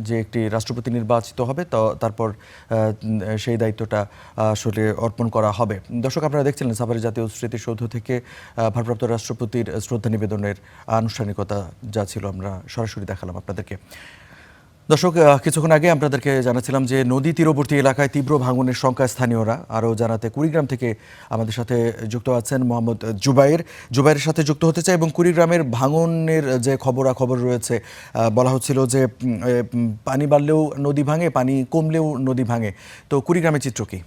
যে একটি রাষ্ট্রপতি নির্বাচিত হবে তারপর সেই দায়িত্বটা আসলে অর্পণ করা হবে। দর্শক, আপনারা দেখছিলেন সাভারের জাতীয় স্মৃতিসৌধ থেকে ভারপ্রাপ্ত রাষ্ট্রপতির শ্রদ্ধা নিবেদনের আনুষ্ঠানিকতা যা ছিল আমরা সরাসরি দেখালাম আপনাদেরকে। দর্শক, কিছুক্ষণ আগে আপনাদেরকে জানাচ্ছিলাম যে নদী তীরবর্তী এলাকায় তীব্র ভাঙনের শঙ্কায় স্থানীয়রা। আরও জানাতে কুড়িগ্রাম থেকে আমাদের সাথে যুক্ত আছেন মোহাম্মদ জুবাইরের সাথে যুক্ত হতে চাই এবং কুড়িগ্রামের ভাঙনের যে খবরাখবর রয়েছে, বলা হচ্ছিল যে পানি বাড়লেও নদী ভাঙে, পানি কমলেও নদী ভাঙে। তো কুড়িগ্রামের চিত্র কি?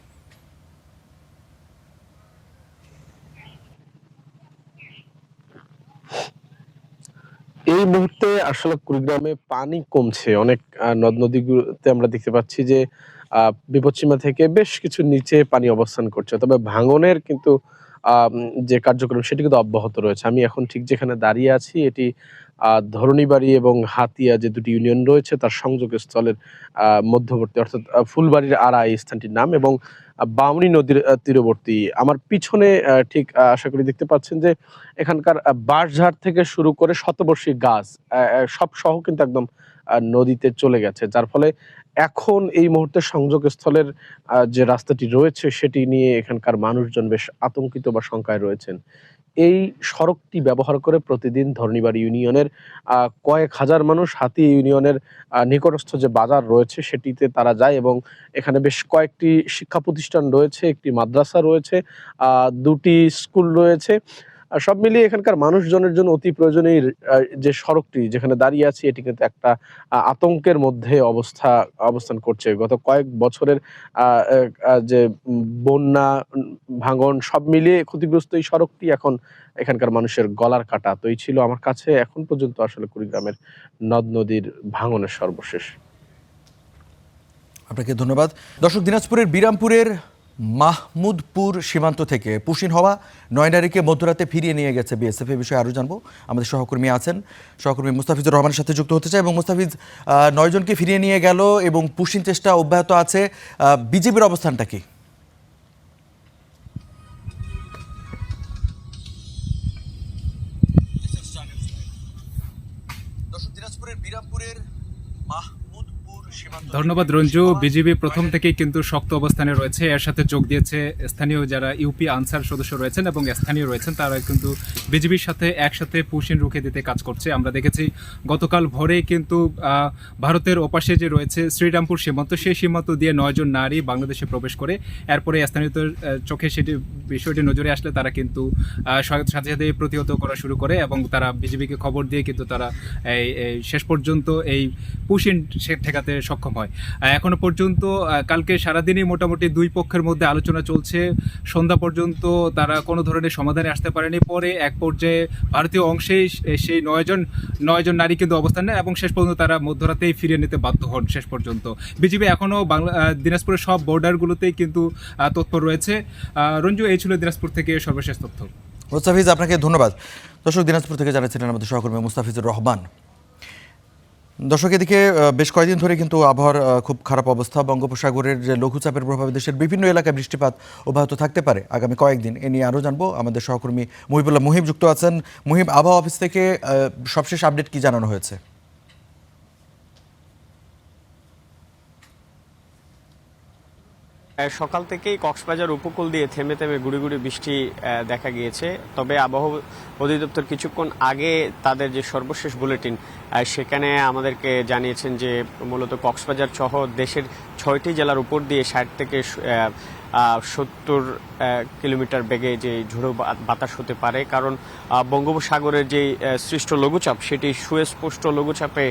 এই মুহূর্তে আসলে কুড়িগ্রামে পানি কমছে। অনেক নদ নদীগুলোতে আমরা দেখতে পাচ্ছি যে বিপদসীমা থেকে বেশ কিছু নিচে পানি অবস্থান করছে, তবে ভাঙনের কিন্তু যে কার্যক্রম সেটি কিন্তু অব্যাহত রয়েছে। আমি এখন ঠিক যেখানে দাঁড়িয়ে আছি এটি ধরণীবাড়ি এবং হাতিয়া যে দুটি ইউনিয়ন রয়েছে তার সংযোগস্থলের মধ্যবর্তী, অর্থাৎ ফুলবাড়ির আড়া এই স্থানটির নাম এবং বামনী নদীর তীরবর্তী। আমার পিছনে ঠিক আশা করি দেখতে পাচ্ছেন যে এখানকার বাঁশঝাড় থেকে শুরু করে শতবর্ষী গাছ সব সহ কিন্তু একদম নদীতে চলে গেছে, যার ফলে এখন এই মুহূর্তে সংযোগস্থলের যে রাস্তাটি রয়েছে সেটি নিয়ে এখানকার মানুষজন বেশ আতঙ্কিত বা শঙ্কায় রয়েছেন। এই সড়কটি ব্যবহার করে প্রতিদিন ধরণীবাড়ি ইউনিয়নের কয়েক হাজার মানুষ হাতি ইউনিয়নের নিকটস্থ যে বাজার রয়েছে সেটিতে তারা যায় এবং এখানে বেশ কয়েকটি শিক্ষা প্রতিষ্ঠান রয়েছে, একটি মাদ্রাসা রয়েছে, 2টি স্কুল রয়েছে। সব মিলিয়ে এখানকার মানুষজনের জন্য অতি প্রয়োজনীয় যে সড়কটি যেখানে দাঁড়িয়ে আছে এটি কিন্তু একটা আতঙ্কের মধ্যে অবস্থান করছে। গত কয়েক বছরের যে বন্যা ভাঙন সব মিলিয়ে ক্ষতিগ্রস্ত এই সড়কটি এখন এখানকার মানুষের গলার কাটা। তো এই ছিল আমার কাছে এখন পর্যন্ত আসলে কুড়িগ্রামের নদ নদীর ভাঙনের সর্বশেষ। আপনাকে ধন্যবাদ। দর্শক, দিনাজপুরের বিরামপুরের মাহমুদপুর সীমান্ত থেকে পুশিন হওয়া 9 নারীকে মধ্যরাতে ফিরিয়ে নিয়ে গেছে বিএসএফ। এই বিষয়ে আরও জানবো, আমাদের সহকর্মী আছেন, সহকর্মী মুস্তাফিজুর রহমানের সাথে যুক্ত হতে চাই। এবং মুস্তাফিজ, 9 জনকে ফিরিয়ে নিয়ে গেল এবং পুশিন চেষ্টা অব্যাহত আছে, বিজেপির অবস্থানটা কি? দিনাজপুরের বিরামপুরের ধন্যবাদ রঞ্জু। বিজিবি প্রথম থেকেই কিন্তু শক্ত অবস্থানে রয়েছে। এর সাথে যোগ দিয়েছে স্থানীয় যারা ইউপি আনসার সদস্য রয়েছেন এবং স্থানীয় রয়েছেন, তারা কিন্তু বিজিবির সাথে একসাথে পুশিন রুখে দিতে কাজ করছে। আমরা দেখেছি গতকাল ভোরে কিন্তু ভারতের ওপাশে যে রয়েছে শ্রীরামপুর সীমান্ত, সেই সীমান্ত দিয়ে 9 জন নারী বাংলাদেশে প্রবেশ করে। এরপরে স্থানীয়দের চোখে সেটি বিষয়টি নজরে আসলে তারা কিন্তু সাথে সাথে প্রতিহত করা শুরু করে এবং তারা বিজিবিকে খবর দিয়ে কিন্তু তারা এই শেষ পর্যন্ত এই পুশিন ঠেকাতে সক্ষম হয়। এখনো পর্যন্ত কালকে সারাদিনই মোটামুটি দুই পক্ষের মধ্যে আলোচনা চলছে। সন্ধ্যা পর্যন্ত তারা কোনো ধরনের সমাধানে আসতে পারেনি। পরে এক পর্যায়ে ভারতীয় অংশেই সেই 9 জন নারী কিন্তু অবস্থান নেয় এবং শেষ পর্যন্ত তারা মধ্যরাতেই ফিরিয়ে নিতে বাধ্য হন। শেষ পর্যন্ত বিজিবি এখনও দিনাজপুরের সব বর্ডারগুলোতেই কিন্তু তৎপর রয়েছে। রঞ্জু, এই ছিল দিনাজপুর থেকে সর্বশেষ তথ্য। মুস্তাফিজ, আপনাকে ধন্যবাদ। দর্শক, দিনাজপুর থেকে জানাচ্ছিলেন আমাদের সহকর্মী মুস্তাফিজুর রহমান। দর্শক, এদিকে বেশ কয়েকদিন ধরে কিন্তু আবহাওয়ার খুব খারাপ অবস্থা। বঙ্গোপসাগরের যে লঘুচাপের প্রভাবে দেশের বিভিন্ন এলাকায় বৃষ্টিপাত অব্যাহত থাকতে পারে আগামী কয়েকদিন। এ নিয়ে আরও জানবো, আমাদের সহকর্মী মুহিবুল্লাহ মুহিব যুক্ত আছেন। মুহিব, আবহাওয়া অফিস থেকে সবশেষ আপডেট কি জানানো হয়েছে? সকাল থেকেই কক্সবাজার উপকূল দিয়ে থেমে থেমে গুড়ি গুড়ি বৃষ্টি দেখা গিয়েছে। তবে আবহাওয়া অধিদপ্তর কিছুক্ষণ আগে তাদের যে সর্বশেষ বুলেটিন সেখানে আমাদেরকে জানিয়েছেন যে মূলত কক্সবাজার সহ দেশের 6টি জেলার উপর দিয়ে 60 থেকে 70 কিলোমিটার বেগে যে ঝোড়ো বাতাস হতে পারে। কারণ বঙ্গোপসাগরের যে সৃষ্ট লঘুচাপ সেটি সুস্পষ্ট লঘুচাপে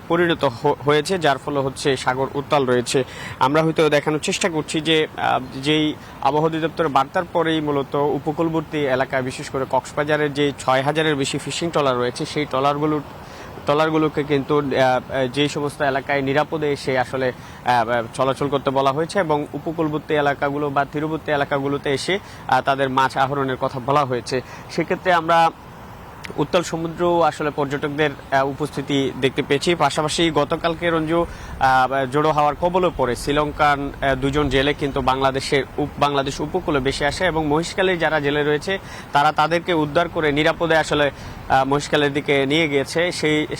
পরিণত হয়েছে, যার ফলে হচ্ছে সাগর উত্তাল রয়েছে। আমরা হয়তো দেখানোর চেষ্টা করছি যে যেই আবহাওয়া অধিদপ্তরের বার্তার পরেই মূলত উপকূলবর্তী এলাকায় বিশেষ করে কক্সবাজারের যে 6000-এর বেশি ফিশিং ট্রলার রয়েছে সেই ট্রলারগুলোকে কিন্তু যেই সমস্ত এলাকায় নিরাপদে এসে আসলে চলাচল করতে বলা হয়েছে এবং উপকূলবর্তী এলাকাগুলো বা তীরবর্তী এলাকাগুলোতে এসে তাদের মাছ আহরণের কথা বলা হয়েছে। সেক্ষেত্রে আমরা উত্তাল সমুদ্র আসলে পর্যটকদের উপস্থিতি দেখতে পেয়েছি। পাশাপাশি গতকালকে রঞ্জু জোড়ো হাওয়ার কবলে পড়ে শ্রীলঙ্কান 2 জন জেলে কিন্তু বাংলাদেশ উপকূলে ভেসে আসে এবং মহেশখালীর যারা জেলে রয়েছে তারা তাদেরকে উদ্ধার করে নিরাপদে আসলে মহেশখালীর দিকে নিয়ে গিয়েছে।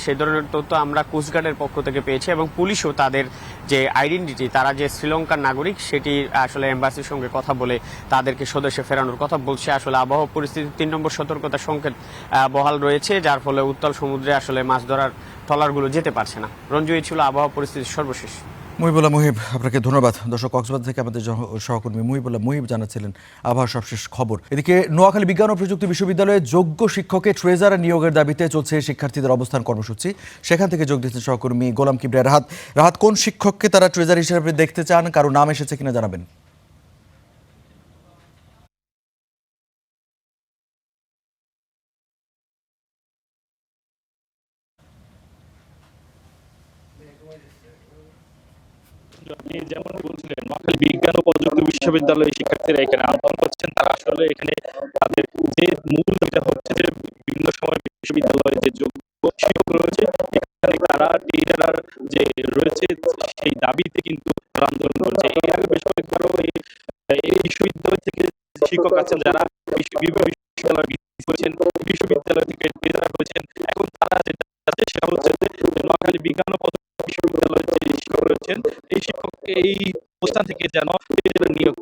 সেই ধরনের তথ্য আমরা কোস্টগার্ডের পক্ষ থেকে পেয়েছি এবং পুলিশও তাদের যে আইডেন্টিটি, তারা যে শ্রীলঙ্কার নাগরিক, সেটি আসলে এম্বাসির সঙ্গে কথা বলে তাদেরকে স্বদেশে ফেরানোর কথা বলছে। আসলে আবহাওয়া পরিস্থিতি 3 নম্বর সতর্কতা সংকেত বহাল রয়েছে, যার ফলে উত্তাল সমুদ্রে আসলে মাছ ধরার ট্রলারগুলো যেতে পারছে না। রঞ্জু, এই ছিল আবহাওয়া পরিস্থিতির সর্বশেষ। মুহিবুল্লাহ মুহিব, আপনাকে ধন্যবাদ। দর্শক, কক্সবাজার থেকে আমাদের সহকর্মী মুহিবুল্লাহ মুহিব জানাচ্ছিলেন আবহাওয়ার সবশেষ খবর। এদিকে নোয়াখালী বিজ্ঞান ও প্রযুক্তি বিশ্ববিদ্যালয়ে যোগ্য শিক্ষকের ট্রেজার নিয়োগের দাবিতে চলছে শিক্ষার্থীদের অবস্থান কর্মসূচি। সেখান থেকে যোগ দিচ্ছেন সহকর্মী গোলাম কিবরিয়া রাহাত। রাহাত, কোন শিক্ষককে তারা ট্রেজার হিসেবে দেখতে চান, কারো নাম এসেছে কিনা জানাবেন? আপনি যেমন বলছিলেন, নোয়াখালী বিজ্ঞান ও প্রযুক্তি বিশ্ববিদ্যালয়ের শিক্ষার্থীরা এখানে আন্দোলন করছেন। তারা আসলে এখানে তাদের যে মূল যেটা হচ্ছে যে বিভিন্ন সময় বিশ্ববিদ্যালয়ে যে যোগ্য শিক্ষক রয়েছে এখানে তারা টিচার যে রয়েছে সেই দাবিতে কিন্তু আন্দোলন করছে। এর আগে বেশ কয়েকবারও এই বিশ্ববিদ্যালয় থেকে শিক্ষক আছেন যারা বিশ্ববিদ্যালয় হয়েছেন, বিশ্ববিদ্যালয় থেকে টিচার হয়েছেন। এখন তারা যেটা আছে সেটা হচ্ছে যে নোয়াখালী বিজ্ঞান ও বিশ্ববিদ্যালয়ের যে শিক্ষক রয়েছেন এই শিক্ষক এই প্রতিষ্ঠান থেকে যেন নিয়োগ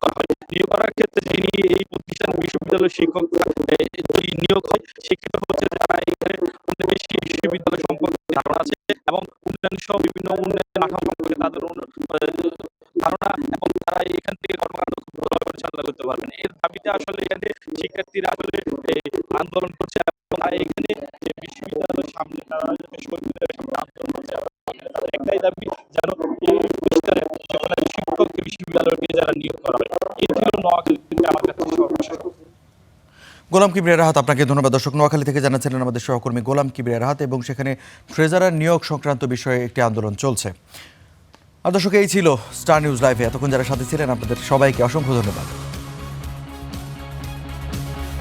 করা হয়। নিয়োগ করার ক্ষেত্রে যিনি এই প্রতিষ্ঠানের বিশ্ববিদ্যালয়ের শিক্ষক নিয়োগ হয় সেক্ষেত্রে হচ্ছে যারা এখানে অনেক বেশি বিশ্ববিদ্যালয় সম্পর্কে ধারণা আছে এবং উন্নয়ন সহ বিভিন্ন উন্নয়ন কাঠামো সম্পর্কে তাদের ধারণা এবং তারা এখান থেকে কর্মকাণ্ড খুব ভালোভাবে পরিচালনা করতে পারবেন। এর দাবিতে আসলে এখানে শিক্ষার্থীরা আসলে আন্দোলন করছে এবং এখানে যে বিশ্ববিদ্যালয়ের সামনে তারা আন্দোলন করছে। তাদের একটাই দাবি যেন এই প্রতিষ্ঠানের শিক্ষক বিশ্ববিদ্যালয়কে যারা নিয়োগ করা হয়। এই ছিল নোয়াখালী থেকে আমার কাছে সর্বশেষ। গোলাম কিবরিয়া রাহাত, আপনাকে ধন্যবাদ। দর্শক, নোয়াখালী থেকে জানাচ্ছিলেন আমাদের সহকর্মী গোলাম কিবরিয়া রাহাত এবং সেখানে ট্রেজারার নিয়োগ সংক্রান্ত বিষয়ে একটি আন্দোলন চলছে। আর দর্শক, এই ছিল স্টার নিউজ লাইভে। এতক্ষণ যারা সাথে ছিলেন আপনাদের সবাইকে অসংখ্য ধন্যবাদ।